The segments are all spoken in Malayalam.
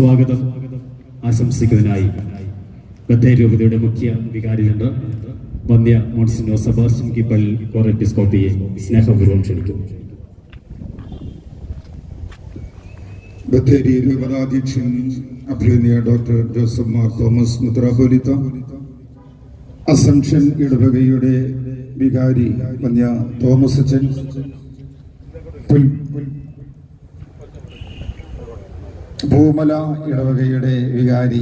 സ്വാഗതം ആശംസിക്കുന്നതിനായി ബത്തേരി രൂപതയുടെ മുഖ്യ വികാരിയുണ്ട് വന്യ മോൺസിനോ സെബാസ്റ്റ്യൻ കീപ്പള്ളി കോർ എപ്പിസ്കോപ്പിയെ സ്നേഹപൂർവ്വം ക്ഷണിക്കുന്നു. ബത്തേരി രൂപതാധ്യക്ഷൻ അഭിനന്ദ ഡോക്ടർ ജോസഫ് മാർ തോമസ് മെത്രാപ്പോലീത്ത, അസംഷൻ ഇടവകയുടെ വികാരി വന്യ തോമസ് അച്ചൻ, പൂമല ഇടവകയുടെ വികാരി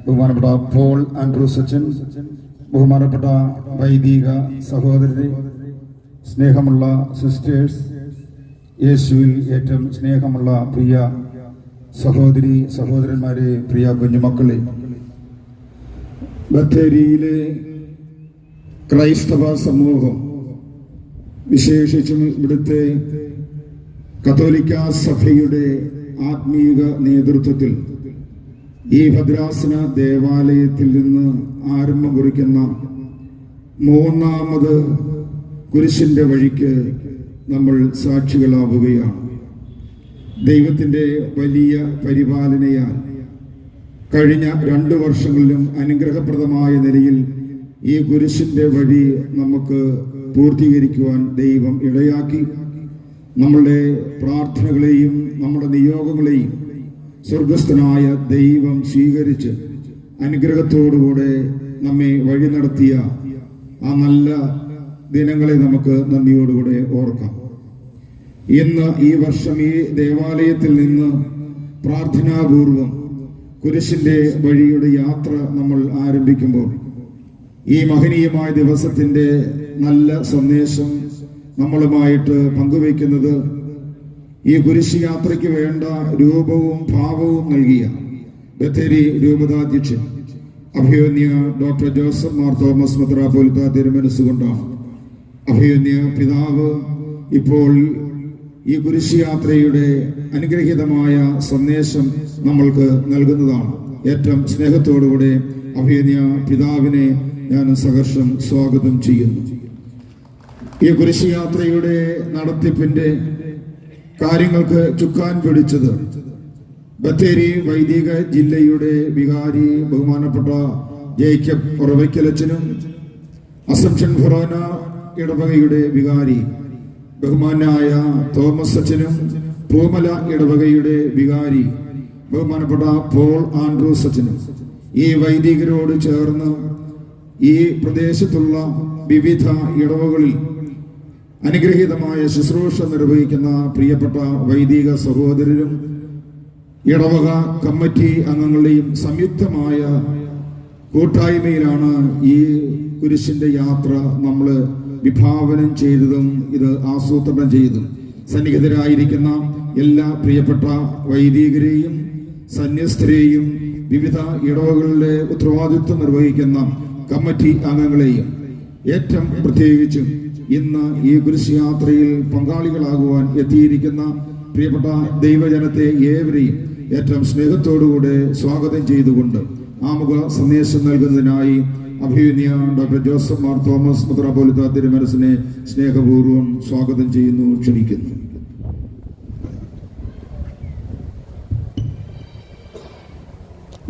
ബഹുമാനപ്പെട്ട പോൾ ആൻഡ്രൂസ് അച്ചൻ, ബഹുമാനപ്പെട്ട വൈദിക സഹോദരരെ, സ്നേഹമുള്ള സിസ്റ്റേഴ്സ്, യേശുവിൽ ഏറ്റവും സ്നേഹമുള്ള പ്രിയ സഹോദരി സഹോദരന്മാരെ, പ്രിയ കുഞ്ഞുമക്കളെ, ബത്തേരിയിലെ ക്രൈസ്തവ സമൂഹം, വിശേഷിച്ചും ഇവിടുത്തെ കത്തോലിക്ക സഭയുടെ ആത്മീക നേതൃത്വത്തിൽ ഈ ഭദ്രാസന ദേവാലയത്തിൽ നിന്ന് ആരംഭം കുറിക്കുന്ന മൂന്നാമത് കുരിശിന്റെ വഴിക്ക് നമ്മൾ സാക്ഷികളാവുകയാണ്. ദൈവത്തിൻ്റെ വലിയ പരിപാലനയാൽ കഴിഞ്ഞ 2 വർഷങ്ങളിലും അനുഗ്രഹപ്രദമായ നിലയിൽ ഈ കുരിശിന്റെ വഴി നമുക്ക് പൂർത്തീകരിക്കുവാൻ ദൈവം ഇടയാക്കി. നമ്മളുടെ പ്രാർത്ഥനകളെയും നമ്മുടെ നിയോഗങ്ങളെയും സ്വർഗസ്ഥനായ ദൈവം സ്വീകരിച്ച് അനുഗ്രഹത്തോടുകൂടെ നമ്മെ വഴി നടത്തിയ ആ നല്ല ദിനങ്ങളെ നമുക്ക് നന്ദിയോടുകൂടെ ഓർക്കാം. ഇന്ന് ഈ വർഷം ഈ ദേവാലയത്തിൽ നിന്ന് പ്രാർത്ഥനാപൂർവം കുരിശിന്റെ വഴിയുടെ യാത്ര നമ്മൾ ആരംഭിക്കുമ്പോൾ ഈ മഹനീയമായ ദിവസത്തിന്റെ നല്ല സന്ദേശം നമ്മളുമായിട്ട് പങ്കുവയ്ക്കുന്നത് ഈ കുരിശ് യാത്രയ്ക്ക് വേണ്ട രൂപവും ഭാവവും നൽകിയ ബത്തേരി രൂപതാധ്യക്ഷൻ അഭിമന്യ ഡോക്ടർ ജോസഫ് മാർ തോമസ് മെത്രാപ്പോലീത്ത തിരുമനസ്സുകൊണ്ടാണ്. അഭിമന്യ പിതാവ് ഇപ്പോൾ ഈ കുരിശ് യാത്രയുടെ അനുഗ്രഹീതമായ സന്ദേശം നമ്മൾക്ക് നൽകുന്നതാണ്. ഏറ്റവും സ്നേഹത്തോടുകൂടെ അഭിമന്യ പിതാവിനെ ഞാൻ സഹർഷം സ്വാഗതം ചെയ്യുന്നു. ഈ കുരിശ് യാത്രയുടെ നടത്തിപ്പിന്റെ കാര്യങ്ങൾക്ക് ചുക്കാൻ പിടിച്ചത് ബത്തേരി വൈദിക ജില്ലയുടെ വികാരി ബഹുമാനപ്പെട്ട ജേക്കബ് ഉറവയ്ക്കലച്ചനും, അസംഷൻ ഫൊറോന ഇടവകയുടെ വികാരി ബഹുമാനായ തോമസ് അച്ചനും, പൂമല ഇടവകയുടെ വികാരി ബഹുമാനപ്പെട്ട പോൾ ആൻഡ്രൂസ് അച്ചനും, ഈ വൈദികരോട് ചേർന്ന് ഈ പ്രദേശത്തുള്ള വിവിധ ഇടവകളിൽ അനുഗ്രഹീതമായ ശുശ്രൂഷ നിർവഹിക്കുന്ന പ്രിയപ്പെട്ട വൈദിക സഹോദരരും ഇടവക കമ്മിറ്റി അംഗങ്ങളുടെയും സംയുക്തമായ കൂട്ടായ്മയിലാണ് ഈ കുരിശിന്റെ യാത്ര നമ്മൾ വിഭാവനം ചെയ്തതും ഇത് ആസൂത്രണം ചെയ്തതും. സന്നിഹിതരായിരിക്കുന്ന എല്ലാ പ്രിയപ്പെട്ട വൈദികരെയും സന്യസ്തരെയും വിവിധ ഇടവകളിലെ ഉത്തരവാദിത്വം നിർവഹിക്കുന്ന കമ്മിറ്റി അംഗങ്ങളെയും ഏറ്റവും പ്രത്യേകിച്ചും ഇന്ന് ഈ കുരിശ് യാത്രയിൽ പങ്കാളികളാകുവാൻ എത്തിയിരിക്കുന്ന പ്രിയപ്പെട്ട ദൈവജനത്തെ ഏവരെയും ഏറ്റവും സ്നേഹത്തോടുകൂടെ സ്വാഗതം ചെയ്തുകൊണ്ട് ആമുഖ സന്ദേശം നൽകുന്നതിനായി അഭിമന്യ ഡോക്ടർ ജോസഫ് മാർ തോമസ് മെത്രാപ്പോലീത്ത തിരുമനസ്സിനെ സ്നേഹപൂർവ്വം സ്വാഗതം ചെയ്യുന്നു, ക്ഷണിക്കുന്നു.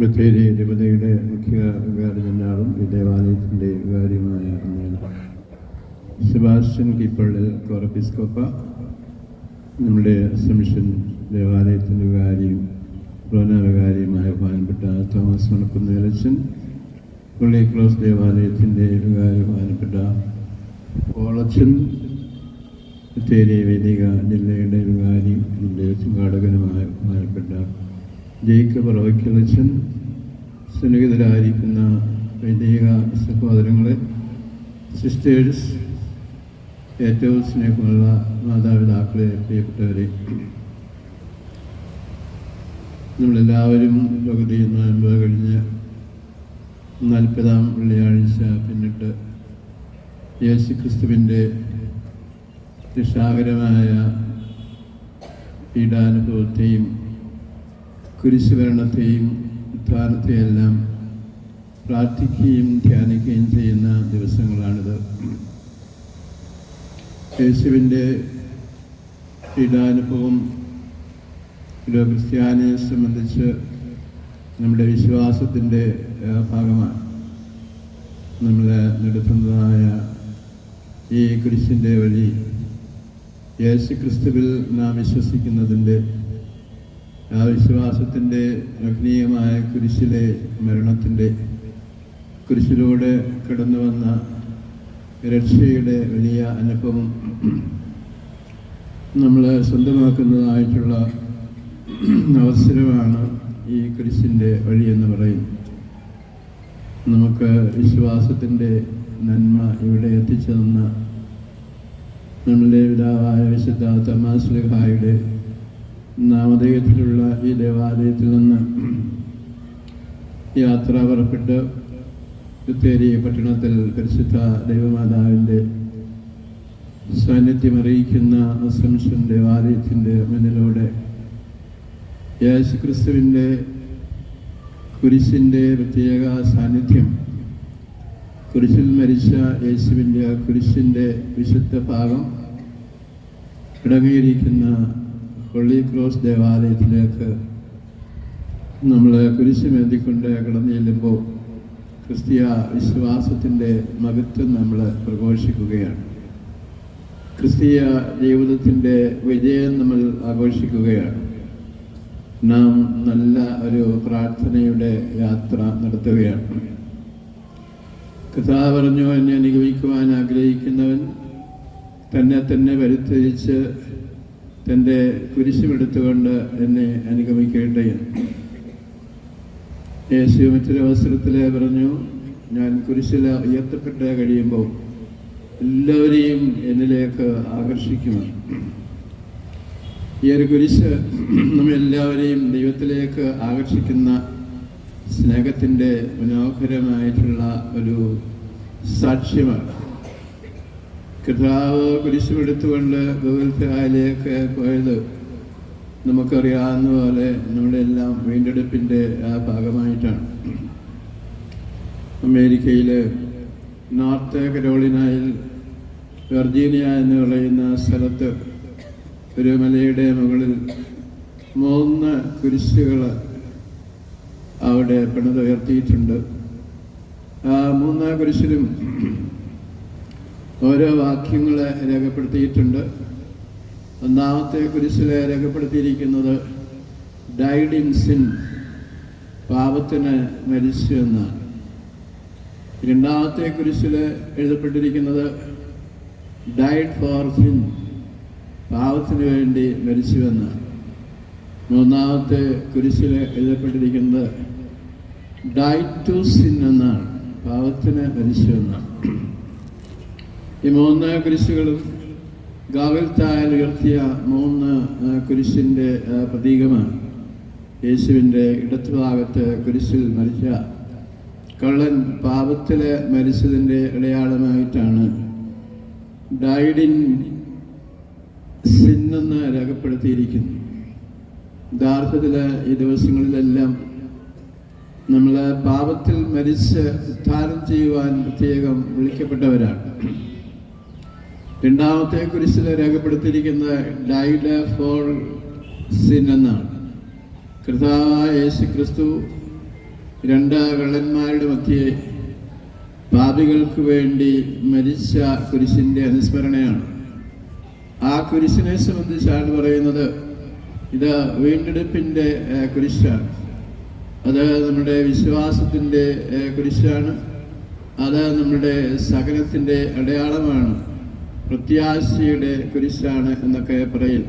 ബത്തേരി രൂപതയുടെ മുഖ്യ വികാരി ജനറാളും ഈ ദേവാലയത്തിൻ്റെ വികാരിയുമായ സെബാസ്റ്റ്യൻ കീപ്പള്ളി കോർ എപ്പിസ്കോപ്പ, നമ്മുടെ അസംഷൻ ദേവാലയത്തിൻ്റെ വികാരിയും റോന വികാരിയുമായ ബഹുമാനപ്പെട്ട തോമസ് മണക്കുന്നേലച്ചൻ, പള്ളി ക്രോസ് ദേവാലയത്തിൻ്റെ വികാരി ബഹുമാനപ്പെട്ട പോളച്ചൻ, ബത്തേരി വൈദിക ജില്ലയുടെ വികാരിയും ജില്ലയുടെ സംഘാടകനുമായ ബഹുമാനപ്പെട്ട ജേക്കബ് ഉറവയ്ക്കലച്ചൻ, സന്നിഹിതരായിരിക്കുന്ന വൈദിക സഹോദരങ്ങളെ, സിസ്റ്റേഴ്സ്, ഏറ്റവും സ്നേഹമുള്ള മാതാപിതാക്കളെ, പ്രിയപ്പെട്ടവരെ, നമ്മളെല്ലാവരും പകുതി നോയമ്പ് കഴിഞ്ഞ് 40ാം വെള്ളിയാഴ്ച പിന്നിട്ട് യേശു ക്രിസ്തുവിൻ്റെ രക്ഷാകരമായ പീഡാനുഭവത്തെയും കുരിശുമരണത്തെയും ഉത്ഥാനത്തെയെല്ലാം പ്രാർത്ഥിക്കുകയും ധ്യാനിക്കുകയും ചെയ്യുന്ന ദിവസങ്ങളാണിത്. യേശുവിൻ്റെ പീഡാനുഭവം ഒരു ക്രിസ്ത്യാനിയെ സംബന്ധിച്ച് നമ്മുടെ വിശ്വാസത്തിൻ്റെ ഭാഗമാണ്. നമ്മൾ നടത്തുന്നതായ ഈ കുരിശിൻ്റെ വഴി യേശു ക്രിസ്തുവിൽ നാം വിശ്വസിക്കുന്നതിൻ്റെ ആ വിശ്വാസത്തിൻ്റെ മഹനീയമായ കുരിശിലെ മരണത്തിൻ്റെ കുരിശിലൂടെ കടന്നു വന്ന രക്ഷയുടെ വലിയ അനുഭവം നമ്മൾ സ്വന്തമാക്കുന്നതായിട്ടുള്ള അവസരമാണ് ഈ കുരിശിൻ്റെ വഴി എന്ന് പറയുന്നത്. നമുക്ക് വിശ്വാസത്തിൻ്റെ നന്മ ഇവിടെ എത്തിച്ചു തന്ന നമ്മളുടെ പിതാവായ വിശുദ്ധ തോമാസ് ശ്ലീഹായുടെ നാമധേയത്തിലുള്ള ഈ ദേവാലയത്തിൽ നിന്ന് യാത്ര പുറപ്പെട്ട് ബത്തേരി പട്ടണത്തിൽ പരിശുദ്ധ ദൈവമാതാവിൻ്റെ സാന്നിധ്യം അറിയിക്കുന്ന അസംഷൻ ദേവാലയത്തിൻ്റെ മുന്നിലൂടെ യേശു ക്രിസ്തുവിൻ്റെ കുരിശിൻ്റെ പ്രത്യേക സാന്നിധ്യം, കുരിശിൽ മരിച്ച യേശുവിൻ്റെ ആ കുരിശിൻ്റെ വിശുദ്ധ ഭാഗം അടങ്ങിയിരിക്കുന്ന ഹോളി ക്രോസ് ദേവാലയത്തിലേക്ക് നമ്മൾ കുരിശുമേന്തിക്കൊണ്ട് കടന്നു ചെല്ലുമ്പോൾ ക്രിസ്തീയ വിശ്വാസത്തിൻ്റെ മഹത്വം നമ്മൾ പ്രഘോഷിക്കുകയാണ്. ക്രിസ്തീയ ജീവിതത്തിൻ്റെ വിജയം നമ്മൾ ആഘോഷിക്കുകയാണ്. നാം നല്ല ഒരു പ്രാർത്ഥനയുടെ യാത്ര നടത്തുകയാണ്. കർത്താവ് പറഞ്ഞു, എന്നെ അനുഗമിക്കുവാൻ ആഗ്രഹിക്കുന്നവൻ തന്നെ തന്നെ പരിത്യജിച്ച് തൻ്റെ കുരിശുമെടുത്തുകൊണ്ട് എന്നെ അനുഗമിക്കട്ടെ. യേശു മറ്റൊരു അവസരത്തിൽ പറഞ്ഞു, ഞാൻ കുരിശിൽ ഉയർത്തപ്പെട്ട് കഴിയുമ്പോൾ എല്ലാവരെയും എന്നിലേക്ക് ആകർഷിക്കുമെന്ന്. ഈ ഒരു കുരിശ് നമ്മെല്ലാവരെയും ദൈവത്തിലേക്ക് ആകർഷിക്കുന്ന സ്നേഹത്തിൻ്റെ മനോഹരമായിട്ടുള്ള ഒരു സാക്ഷ്യമാണ്. കർത്താവ് കുരിശുമെടുത്തുകൊണ്ട് ഗോകുൽത്തായിലേക്ക് പോയത് നമുക്കറിയാവുന്ന പോലെ നമ്മുടെ എല്ലാം വീണ്ടെടുപ്പിൻ്റെ ആ ഭാഗമായിട്ടാണ്. അമേരിക്കയിൽ നോർത്ത് കരോളിനയിൽ വെർജീനിയ എന്ന് പറയുന്ന സ്ഥലത്ത് ഒരു മലയുടെ മുകളിൽ 3 കുരിശുകൾ അവിടെ പണിതുയർത്തിയിട്ടുണ്ട്. ആ 3 കുരിശിലും ഓരോ വാക്യങ്ങൾ രേഖപ്പെടുത്തിയിട്ടുണ്ട്. ഒന്നാമത്തെ കുരിശിൽ രേഖപ്പെടുത്തിയിരിക്കുന്നത് ഡൈഡ് ഇൻ സിൻ, പാപത്തിന് മരിച്ചു എന്നാണ്. രണ്ടാമത്തെ കുരിശിൽ എഴുതപ്പെട്ടിരിക്കുന്നത് ഡൈഡ് ഫോർ സിൻ, പാപത്തിന് വേണ്ടി മരിച്ചുവെന്നാണ്. മൂന്നാമത്തെ കുരിശിൽ എഴുതപ്പെട്ടിരിക്കുന്നത് ഡൈഡ് ടു സിൻ എന്നാണ്, പാപത്തിന് മരിച്ചുവെന്നാണ്. ഈ 3 കുരിശുകളും ഗോകുൽത്തായിൽ ഉയർത്തിയ 3 കുരിശിൻ്റെ പ്രതീകമാണ്. യേശുവിൻ്റെ ഇടത്തുഭാഗത്ത് കുരിശിൽ മരിച്ച കള്ളൻ പാപത്തിൽ മരിച്ചതിൻ്റെ അടയാളമായിട്ടാണ് ഡൈഡ് ഇൻ സിൻ എന്ന് രേഖപ്പെടുത്തിയിരിക്കുന്നു. യഥാർത്ഥത്തിൽ ഈ ദിവസങ്ങളിലെല്ലാം നമ്മൾ പാപത്തിൽ മരിച്ച് ഉദ്ധാരം ചെയ്യുവാൻ പ്രത്യേകം വിളിക്കപ്പെട്ടവരാണ്. രണ്ടാമത്തെ കുരിശിൽ രേഖപ്പെടുത്തിയിരിക്കുന്ന ഡൈഡ് ഫോർ സിൻ എന്നാണ്. കർത്താവായ യേശു ക്രിസ്തു 2 കള്ളന്മാരുടെ മധ്യേ പാപികൾക്ക് വേണ്ടി മരിച്ച കുരിശിൻ്റെ അനുസ്മരണയാണ്. ആ കുരിശിനെ സംബന്ധിച്ചാണ് പറയുന്നത്, ഇത് വീണ്ടെടുപ്പിൻ്റെ കുരിശാണ്. അത് നമ്മുടെ വിശ്വാസത്തിൻ്റെ കുരിശാണ്. അത് നമ്മുടെ സഹനത്തിൻ്റെ അടയാളമാണ്, പ്രത്യാശയുടെ കുരിശാണ് എന്നൊക്കെ പറയും.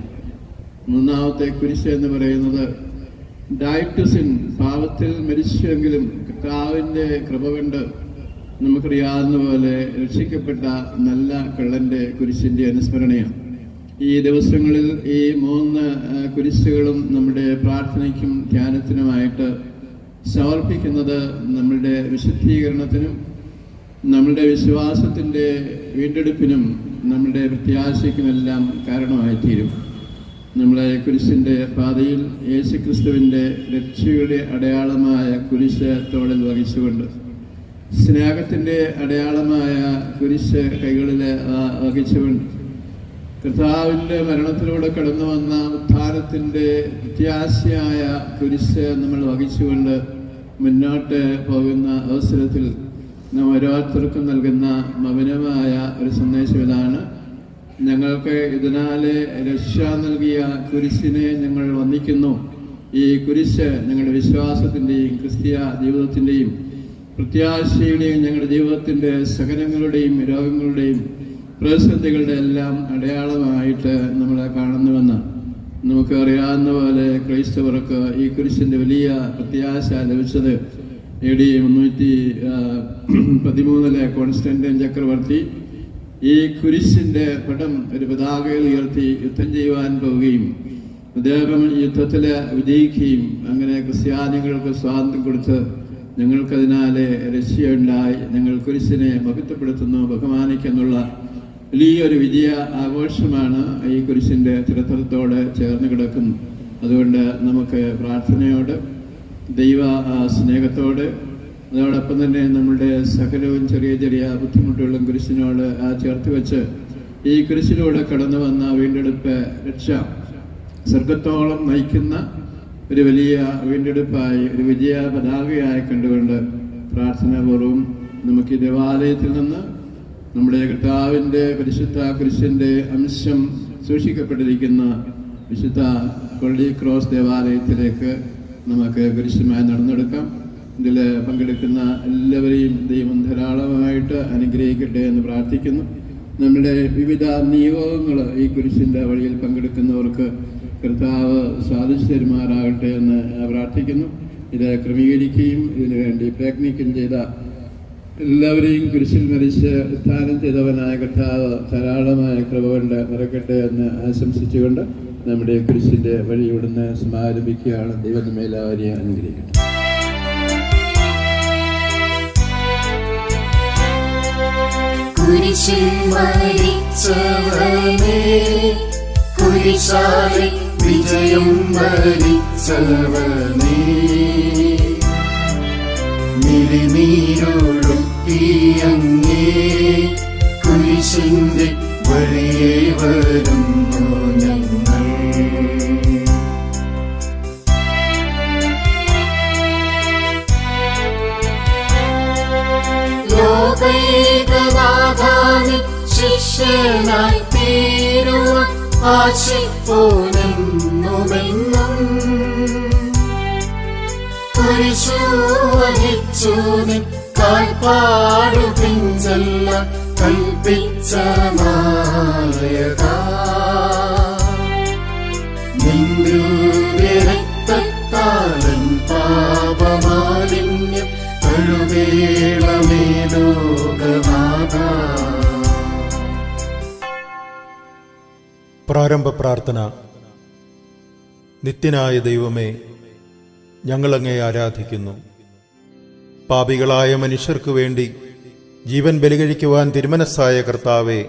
മൂന്നാമത്തെ കുരിശ് എന്ന് പറയുന്നത് ഡൈഡ് ടു സിൻ, പാപത്തിൽ മരിച്ചുവെങ്കിലും കർത്താവിൻ്റെ കൃപ കൊണ്ട് നമുക്കറിയാവുന്ന പോലെ രക്ഷിക്കപ്പെട്ട നല്ല കള്ളൻ്റെ കുരിശിൻ്റെ അനുസ്മരണയാണ്. ഈ ദിവസങ്ങളിൽ ഈ 3 കുരിശുകളും നമ്മുടെ പ്രാർത്ഥനയ്ക്കും ധ്യാനത്തിനുമായിട്ട് സമർപ്പിക്കുന്നത് നമ്മളുടെ വിശുദ്ധീകരണത്തിനും നമ്മളുടെ വിശ്വാസത്തിൻ്റെ വീണ്ടെടുപ്പിനും നമ്മളുടെ പ്രത്യാശയ്ക്കുമെല്ലാം കാരണമായിത്തീരും. നമ്മളെ കുരിശിൻ്റെ പാതയിൽ യേശുക്രിസ്തുവിൻ്റെ രക്ഷയുടെ അടയാളമായ കുരിശ് തോളിൽ വഹിച്ചുകൊണ്ട്, സ്നേഹത്തിൻ്റെ അടയാളമായ കുരിശ് കൈകളിൽ വഹിച്ചുകൊണ്ട്, കർത്താവിൻ്റെ മരണത്തിലൂടെ കടന്നു വന്ന ഉത്ഥാനത്തിൻ്റെ പ്രത്യാശയായ കുരിശ് നമ്മൾ വഹിച്ചുകൊണ്ട് മുന്നോട്ട് പോകുന്ന അവസരത്തിൽ നാം ഓരോരുത്തർക്കും നൽകുന്ന മൗനമായ ഒരു സന്ദേശം ഇതാണ്: ഞങ്ങൾക്ക് ഇതിനാലെ രക്ഷ നൽകിയ കുരിശിനെ ഞങ്ങൾ വന്ദിക്കുന്നു. ഈ കുരിശ് ഞങ്ങളുടെ വിശ്വാസത്തിൻ്റെയും ക്രിസ്തീയ ജീവിതത്തിൻ്റെയും പ്രത്യാശയുടെയും ഞങ്ങളുടെ ജീവിതത്തിൻ്റെ സഹനങ്ങളുടെയും രോഗങ്ങളുടെയും പ്രതിസന്ധികളുടെ എല്ലാം അടയാളമായിട്ട് നമ്മളെ കാണുന്നുവെന്ന് നമുക്കറിയാവുന്ന പോലെ ക്രൈസ്തവർക്ക് ഈ കുരിശിൻ്റെ വലിയ പ്രത്യാശ ലഭിച്ചത് AD 313 കോൺസ്റ്റന്റൈൻ ചക്രവർത്തി ഈ കുരിശിൻ്റെ പടം ഒരു പതാകയിൽ ഉയർത്തി യുദ്ധം ചെയ്യുവാൻ പോവുകയും അദ്ദേഹം യുദ്ധത്തിൽ വിജയിക്കുകയും അങ്ങനെ ക്രിസ്ത്യാനികൾക്ക് സ്വാതന്ത്ര്യം കൊടുത്ത് ഞങ്ങൾക്കതിനാലെ രക്ഷയുണ്ടായി. ഞങ്ങൾ കുരിശിനെ മഹത്വപ്പെടുത്തുന്നു, ബഹുമാനിക്കുന്നുള്ള വലിയൊരു വിജയ ആഘോഷമാണ് ഈ കുരിശിൻ്റെ ചരിത്രത്തോട് ചേർന്ന് കിടക്കുന്നു. അതുകൊണ്ട് നമുക്ക് പ്രാർത്ഥനയോട്, ദൈവ സ്നേഹത്തോട്, അതോടൊപ്പം തന്നെ നമ്മളുടെ സകലവും ചെറിയ ചെറിയ ബുദ്ധിമുട്ടുകളും കുരിശിനോട് ചേർത്ത് വെച്ച് ഈ കുരിശിലൂടെ കടന്നു വന്ന വീണ്ടെടുപ്പ് രക്ഷ സ്വർഗത്തോളം നയിക്കുന്ന ഒരു വലിയ വീണ്ടെടുപ്പായി, ഒരു വിജയ പതാകയായി കണ്ടുകൊണ്ട് പ്രാർത്ഥനാപൂർവം നമുക്ക് ഈ ദേവാലയത്തിൽ നിന്ന് നമ്മുടെ കർത്താവിൻ്റെ പരിശുദ്ധ കുരിശിൻ്റെ അംശം സൂക്ഷിക്കപ്പെട്ടിരിക്കുന്ന വിശുദ്ധ പള്ളി ക്രോസ് ദേവാലയത്തിലേക്ക് നമുക്ക് കുരിശുമായി നടന്നെടുക്കാം. ഇതിൽ പങ്കെടുക്കുന്ന എല്ലാവരെയും ദൈവം ധാരാളമായിട്ട് അനുഗ്രഹിക്കട്ടെ എന്ന് പ്രാർത്ഥിക്കുന്നു. നമ്മുടെ വിവിധ നിയോഗങ്ങൾ ഈ കുരിശിൻ്റെ വഴിയിൽ പങ്കെടുക്കുന്നവർക്ക് കർത്താവ് സാധിച്ചു തരുമാറാകട്ടെ എന്ന് പ്രാർത്ഥിക്കുന്നു. ഇത് ക്രമീകരിക്കുകയും ഇതിനു വേണ്ടി പ്രയത്നിക്കുകയും ചെയ്ത എല്ലാവരെയും കുരിശിൽ മരിച്ച് ഉത്ഥാനം ചെയ്തവനായ കർത്താവ് ധാരാളമായ കൃപ കൊണ്ട് നിറക്കട്ടെ എന്ന് ആശംസിച്ചുകൊണ്ട് നമ്മുടെ കുരിശിൻ്റെ വഴി ഇവിടുന്ന് സമാരംഭിക്കുകയാണ്. ദൈവം മേലാവരെയും അനുഗ്രഹിക്കട്ടെ. കുരിശിൽ മരിച്ചവനേ, കുരിശാലെ വിജയം വരിച്ചവനേ, മിഴിനീരൊഴുക്കിയങ്ങേ കുരിശിന്റെ വഴിയേ വരുന്നു ഞങ്ങൾ. ലോകൈകനാഥാനി ശിഷ്യനായി തീരുവാൻ ആശിപ്പോനെന്നുമെന്നും കുരിശു വഹിച്ചു നിൻ കാൽപ്പാടു പിഞ്ചെല്ലാം കൽപ്പിച്ച നായകാ, നിന്റെ രക്തത്താലൻ പാപമാലിന്യം കഴുകേണമേ ലോകനാഥാ. പ്രാരംഭ പ്രാർത്ഥന. നിത്യനായ ദൈവമേ, ഞങ്ങളങ്ങേ ആരാധിക്കുന്നു. പാപികളായ മനുഷ്യർക്കു വേണ്ടി ജീവൻ ബലികഴിക്കുവാൻ തിരുമനസ്സായ കർത്താവേ,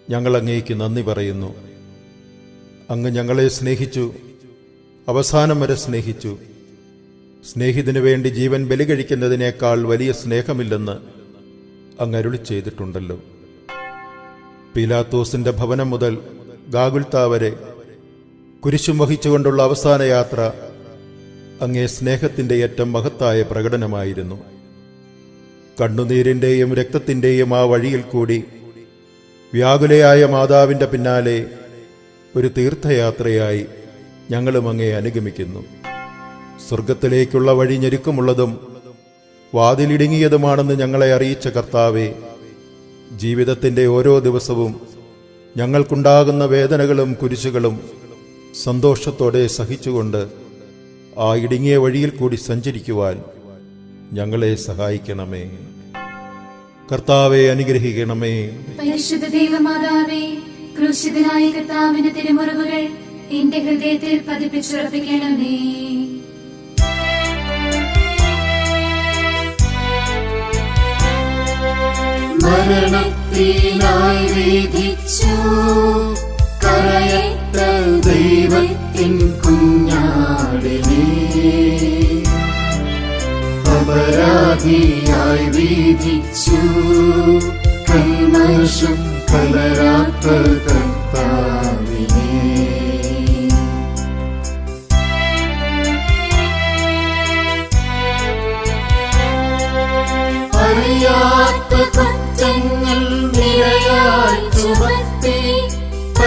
ഞങ്ങളങ്ങേക്ക് നന്ദി പറയുന്നു. അങ്ങ് ഞങ്ങളെ സ്നേഹിച്ചു, അവസാനം വരെ സ്നേഹിച്ചു. സ്നേഹിതനു വേണ്ടി ജീവൻ ബലികഴിക്കുന്നതിനേക്കാൾ വലിയ സ്നേഹമില്ലെന്ന് അങ്ങ് അരുളി ചെയ്തിട്ടുണ്ടല്ലോ. പീലാത്തോസിന്റെ ഭവനം മുതൽ ഗാഗുൽത്താ വരെ കുരിശും വഹിച്ചുകൊണ്ടുള്ള അവസാന യാത്ര അങ്ങേ സ്നേഹത്തിൻ്റെ ഏറ്റവും മഹത്തായ പ്രകടനമായിരുന്നു. കണ്ണുനീരിൻ്റെയും രക്തത്തിൻ്റെയും ആ വഴിയിൽ കൂടി വ്യാകുലയായ മാതാവിൻ്റെ പിന്നാലെ ഒരു തീർത്ഥയാത്രയായി ഞങ്ങളും അങ്ങേ അനുഗമിക്കുന്നു. സ്വർഗത്തിലേക്കുള്ള വഴി ഞെരുക്കമുള്ളതും വാതിലിടുങ്ങിയതുമാണെന്ന് ഞങ്ങളെ അറിയിച്ച കർത്താവേ, ജീവിതത്തിൻ്റെ ഓരോ ദിവസവും ഞങ്ങൾക്കുണ്ടാകുന്ന വേദനകളും കുരിശുകളും സന്തോഷത്തോടെ സഹിച്ചുകൊണ്ട് ആ ഇടുങ്ങിയ വഴിയിൽ കൂടി സഞ്ചരിക്കുവാൻ ഞങ്ങളെ സഹായിക്കണമേ. കർത്താവെ അനുഗ്രഹിക്കണമേ. പരിശുദ്ധ ദൈവമാതാവേ, ക്രൂശിതനായ കർത്താവിന്റെ തിരുമുറിവുകൾ എന്റെ ഹൃദയത്തിൽ പതിപ്പിച്ചുറപ്പിക്കണമേ. മരണത്തിനായി വിധിച്ചു കരയറ്റ ദൈവത്തിൻ കുഞ്ഞാടിനെ, അപരാധിയായി വിധിച്ചു കൽമഷം കലരാത്ത കർത്താവിനെ.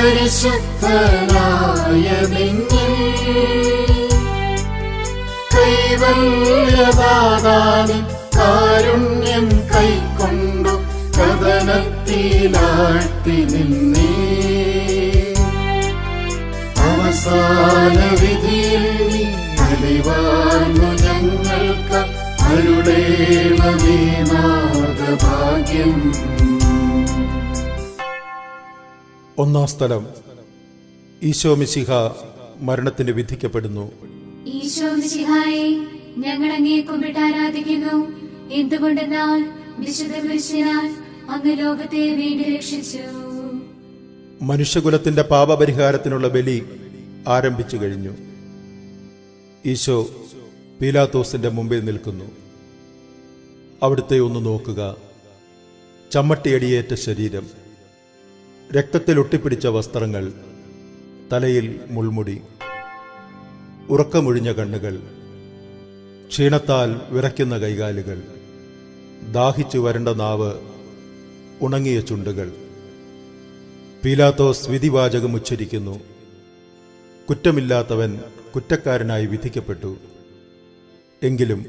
പരിശുദ്ധനായ നിന്നിൽ കൈവല്യദാതാവിൻ കാരുണ്യം കൈക്കൊണ്ടു കഥനത്തിലാഴ്ത്തി നിന്നേ അവസാന വിധിയിൽ നീ അലിവാർന്നു ഞങ്ങൾക്ക് അരുളേണമേ നാഗഭാഗ്യം. ഒന്നാം സ്ഥലം. ഈശോ മിശിഹ മരണത്തിന് വിധിക്കപ്പെടുന്നു. ഈശോ മിശിഹായെ ഞങ്ങൾ അങ്ങയെ കുമ്പിട്ട് ആരാധിക്കുന്നു. എന്തുകൊണ്ടെന്നാൽ വിശുദ്ധ കുരിശിനാൽ അങ്ങ് ലോകത്തെ വീണ്ടും രക്ഷിച്ചു. മനുഷ്യകുലത്തിന്റെ പാപപരിഹാരത്തിനുള്ള ബലി ആരംഭിച്ചു കഴിഞ്ഞു. ഈശോ പീലാത്തോസിന്റെ മുമ്പിൽ നിൽക്കുന്നു. അവിടുത്തെ ഒന്ന് നോക്കുക. ചമ്മട്ടിയടിയേറ്റ ശരീരം, രക്തത്തിൽ ഒട്ടിപ്പിടിച്ച വസ്ത്രങ്ങൾ, തലയിൽ മുൾമുടി, ഉറക്കമൊഴിഞ്ഞ കണ്ണുകൾ, ക്ഷീണത്താൽ വിറയ്ക്കുന്ന കൈകാലുകൾ, ദാഹിച്ചു വരണ്ട നാവ്, ഉണങ്ങിയ ചുണ്ടുകൾ. പീലാത്തോസ് വിധിവാചകം ഉച്ചരിക്കുന്നു. കുറ്റമില്ലാത്തവൻ കുറ്റക്കാരനായി വിധിക്കപ്പെട്ടു. എങ്കിലും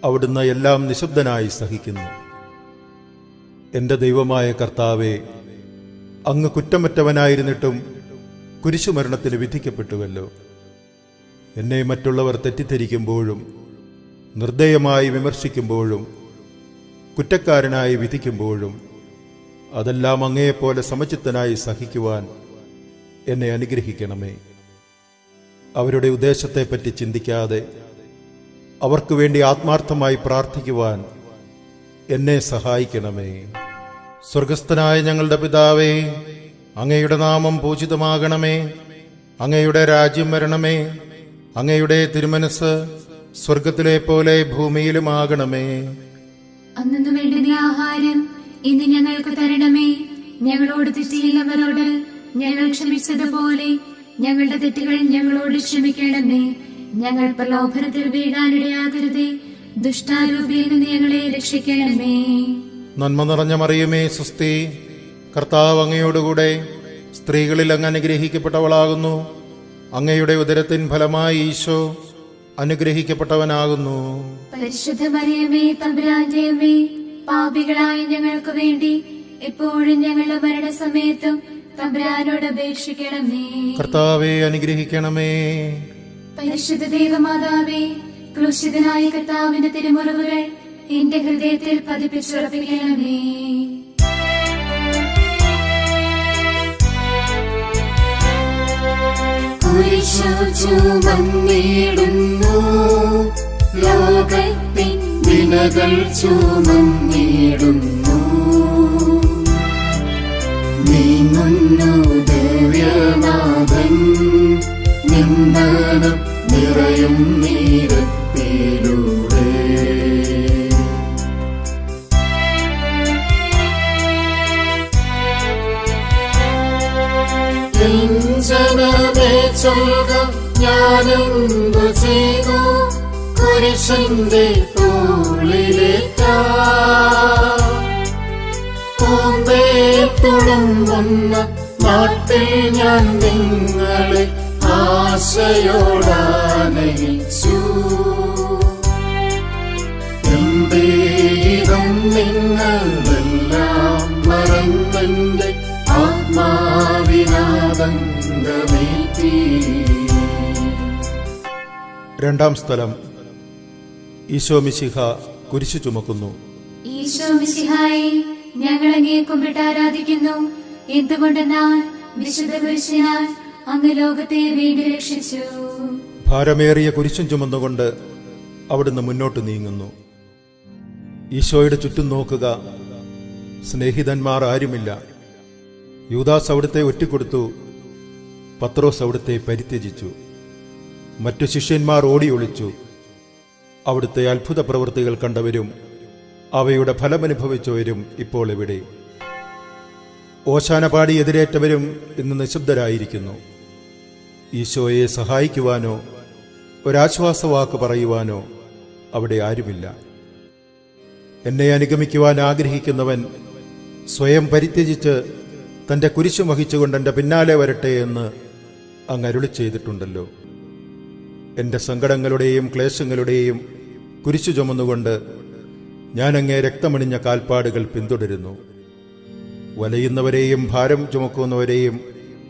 അവിടുന്ന് എല്ലാം നിശബ്ദനായി സഹിക്കുന്നു. എൻ്റെ ദൈവമായ കർത്താവേ, അങ്ങ് കുറ്റമറ്റവനായിരുന്നിട്ടും കുരിശുമരണത്തിന് വിധിക്കപ്പെട്ടുവല്ലോ. എന്നെ മറ്റുള്ളവർ തെറ്റിദ്ധരിക്കുമ്പോഴും നിർദ്ദയമായി വിമർശിക്കുമ്പോഴും കുറ്റക്കാരനായി വിധിക്കുമ്പോഴും അതെല്ലാം അങ്ങയെപ്പോലെ സമചിത്തനായി സഹിക്കുവാൻ എന്നെ അനുഗ്രഹിക്കണമേ. അവരുടെ ഉദ്ദേശത്തെപ്പറ്റി ചിന്തിക്കാതെ അവർക്ക് വേണ്ടി ആത്മാർത്ഥമായി പ്രാർത്ഥിക്കുവാൻ എന്നെ സഹായിക്കണമേ. സ്വർഗസ്ഥനായ ഞങ്ങളുടെ പിതാവേ, അങ്ങയുടെ നാമം പൂജിതമാകണമേ. അങ്ങയുടെ രാജ്യം വരണമേ. അങ്ങയുടെ തിരുമനസ് സ്വർഗത്തിലെ പോലെ ഭൂമിയിലുമാകണമേ. അന്നു വേണ്ടുന്ന ആഹാരം ഇന്ന് ഞങ്ങൾക്ക് തരണമേ. ഞങ്ങളോട് തെറ്റിയുള്ളവരോട് ഞങ്ങൾ ക്ഷമിച്ചതുപോലെ ഞങ്ങളുടെ തെറ്റുകൾ ഞങ്ങളോട് ക്ഷമിക്കണമേ. ഞങ്ങൾ പ്രലോഭനത്തിൽ വീഴാനിടയാകരുതേ. ദുഷ്ടാരൂപിയിൽ നിന്ന് ഞങ്ങളെ രക്ഷിക്കണമേ. നന്മ നിറഞ്ഞ മറിയമേ, സ്വസ്തി. കർത്താവ് അങ്ങയോടുകൂടെ സ്ത്രീകളിൽ അങ്ങ് അനുഗ്രഹിക്കപ്പെട്ടവളാകുന്നു. അങ്ങയുടെ ഉദരത്തിൻ ഫലമായി ഈശോ അനുഗ്രഹിക്കപ്പെട്ടവനാകുന്നു. പരിശുദ്ധ മറിയമേ, തമ്പുരാന്റെ അമ്മേ, പാപികളായ ഞങ്ങൾക്ക് വേണ്ടി എപ്പോഴും ഞങ്ങളുടെ മരണസമയത്തും തമ്പുരാനോട് അപേക്ഷിക്കണമേ. കർത്താവെ അനുഗ്രഹിക്കണമേ. പരിശുദ്ധ ദേവമാതാവേ, ക്രൂശിതനായ കർത്താവിന്റെ തിരുമുറിവുകൾ എന്റെ ഹൃദയത്തിൽ പതിപ്പിച്ചുറപ്പിക്കണമേ. കുരിശു ചുമന്നിടുന്നു, ലോകത്തിൻ വിനകൾ ചുമന്നിടുന്നു. നീങ്ങുന്നു ദിവ്യനാഥൻ, നിന്ദനം നിറയും നീരത്തിലൂടെ. ജനമേ ചൊൽക, ഞാനെന്തു ചെയ്തു കുരിശന്റെ തോളിലേറ്റാം. തുളുമ്പുന്ന നാട്ടിൽ ഞാൻ നിങ്ങളെ ആശയോടാനയിച്ചു. എന്തേതും നിങ്ങളെല്ലാം മറന്നെന്റെ ആത്മാവിനാദംഗമേറ്റി. രണ്ടാം സ്ഥലം. ഈശോ മിശിഹ കുരിശു ചുമക്കുന്നു. ഈശോ മിശിഹായെ ഞങ്ങൾ അങ്ങയെ കുമ്പിട്ട് ആരാധിക്കുന്നു. എന്തുകൊണ്ടെന്നാൽ വിശുദ്ധ കുരിശിനാൽ അങ്ങ് ലോകത്തെ വീണ്ടും രക്ഷിച്ചു. ഭാരമേറിയ കുരിശും ചുമന്നുകൊണ്ട് അവിടുന്ന് മുന്നോട്ട് നീങ്ങുന്നു. ഈശോയുടെ ചുറ്റും നോക്കുക. സ്നേഹിതന്മാർ ആരുമില്ല. യൂദാസ് അവിടുത്തെ ഒറ്റിക്കൊടുത്തു. പത്രോസ് അവിടുത്തെ പരിത്യജിച്ചു. മറ്റു ശിഷ്യന്മാർ ഓടി ഒളിച്ചു. അവിടുത്തെ അത്ഭുത പ്രവൃത്തികൾ കണ്ടവരും അവയുടെ ഫലമനുഭവിച്ചവരും ഇപ്പോൾ എവിടെ? ഓശാന പാടി എതിരേറ്റവരും ഇന്ന് നിശബ്ദരായിരിക്കുന്നു. ഈശോയെ സഹായിക്കുവാനോ ഒരാശ്വാസവാക്ക് പറയുവാനോ അവിടെ ആരുമില്ല. എന്നെ അനുഗമിക്കുവാൻ ആഗ്രഹിക്കുന്നവൻ സ്വയം പരിത്യജിച്ച് തൻ്റെ കുരിശും വഹിച്ചുകൊണ്ട് എൻ്റെ പിന്നാലെ വരട്ടെ എന്ന് അങ്ങ് അരുളി ചെയ്തിട്ടുണ്ടല്ലോ. എൻ്റെ സങ്കടങ്ങളുടെയും ക്ലേശങ്ങളുടെയും കുരിശു ചുമന്നുകൊണ്ട് ഞാൻ അങ്ങേ രക്തമണിഞ്ഞ കാൽപ്പാടുകൾ പിന്തുടരുന്നു. വലയുന്നവരെയും ഭാരം ചുമക്കുന്നവരെയും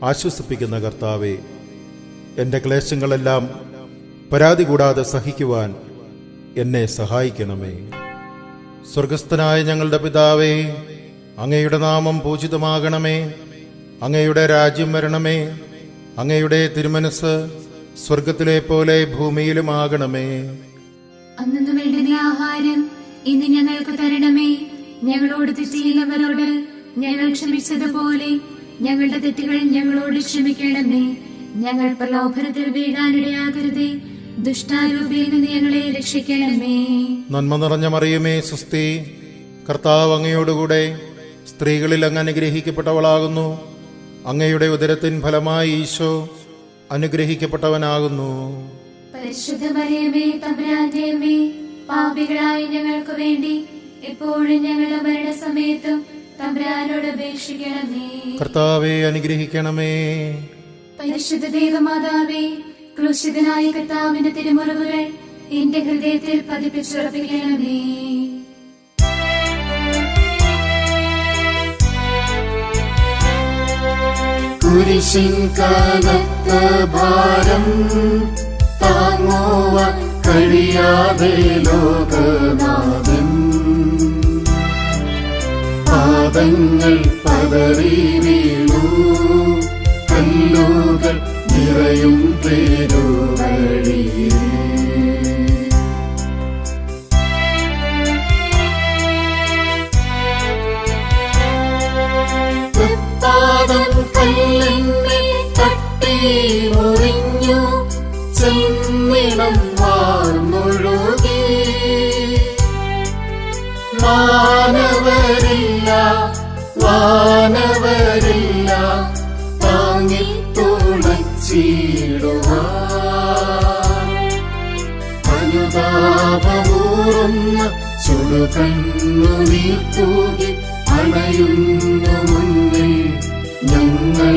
ആശ്വസിപ്പിക്കുന്ന കർത്താവേ, എൻ്റെ ക്ലേശങ്ങളെല്ലാം പരാതി കൂടാതെ സഹിക്കുവാൻ എന്നെ സഹായിക്കണമേ. സ്വർഗസ്ഥനായ ഞങ്ങളുടെ പിതാവേ, അങ്ങയുടെ നാമം പൂജിതമാകണമേ. അങ്ങയുടെ രാജ്യം വരണമേ. അങ്ങയുടെ തിരുമനസ് സ്വർഗത്തിലെ പോലെ ഭൂമിയിലുമാകണമേ. അന്നു വേണ്ടുന്ന ആഹാരം ഇന്ന് ഞങ്ങൾക്ക് തരണമേ. ഞങ്ങളോട് തെറ്റ് ചെയ്യുന്നവരോട് ഞങ്ങൾ ക്ഷമിച്ചതുപോലെ ഞങ്ങളുടെ തെറ്റുകൾ ഞങ്ങളോട് ക്ഷമിക്കണമേ. ഞങ്ങൾ പ്രലോഭനത്തിൽ വീഴാനിടയാകരുതേ. ദുഷ്ടാരൂപിയിൽ നിന്ന് ഞങ്ങളെ രക്ഷിക്കണമേ. നന്മ നിറഞ്ഞ മറിയമേ, സുസ്തി, കർത്താവ് അങ്ങയോടുകൂടെ സ്ത്രീകളിൽ അങ്ങ് അനുഗ്രഹിക്കപ്പെട്ടവളാകുന്നു. അങ്ങയുടെ ഉദരത്തിൻ ഫലമായി ഈശോ അനുഗ്രഹിക്കപ്പെട്ടവനാകുന്നു. പരിശുദ്ധ മറിയമേ, തമ്പുരാന്റെ അമ്മേ, പാപികളായ ഞങ്ങൾക്ക് വേണ്ടി എപ്പോഴും ഞങ്ങളുടെ മരണസമയത്തും തമ്പുരാനോട് അപേക്ഷിക്കണമേ. കർത്താവെ അനുഗ്രഹിക്കണമേ. പരിശുദ്ധ ദേവമാതാവേ, ക്രൂശിതനായ കർത്താവിന്റെ തിരുമുറിവുകൾ എന്റെ ഹൃദയത്തിൽ പതിപ്പിച്ചുറപ്പിക്കണമേ. കുരിശിൻ കനത്ത ഭാരം താങ്ങുവാൻ കഴിയാതെ ലോകനാഥൻ പാദങ്ങൾ പതറി വീണു. കല്ലുകൾ നിറയും പേരുവഴിയിൽ പാദം കല്ലിന്മേൽ തട്ടി മുറിഞ്ഞു. ചെന്നിടം വാർന്നൊഴുകി. വാനവരില്ല വാനവരില്ല താങ്ങി തുളച്ചിടുവാൻ. അനുതാപമൂറുന്ന ചുടുകണ്ണുനീർ തൂകി അണയുന്നു മുന്നിൽ ഞങ്ങൾ.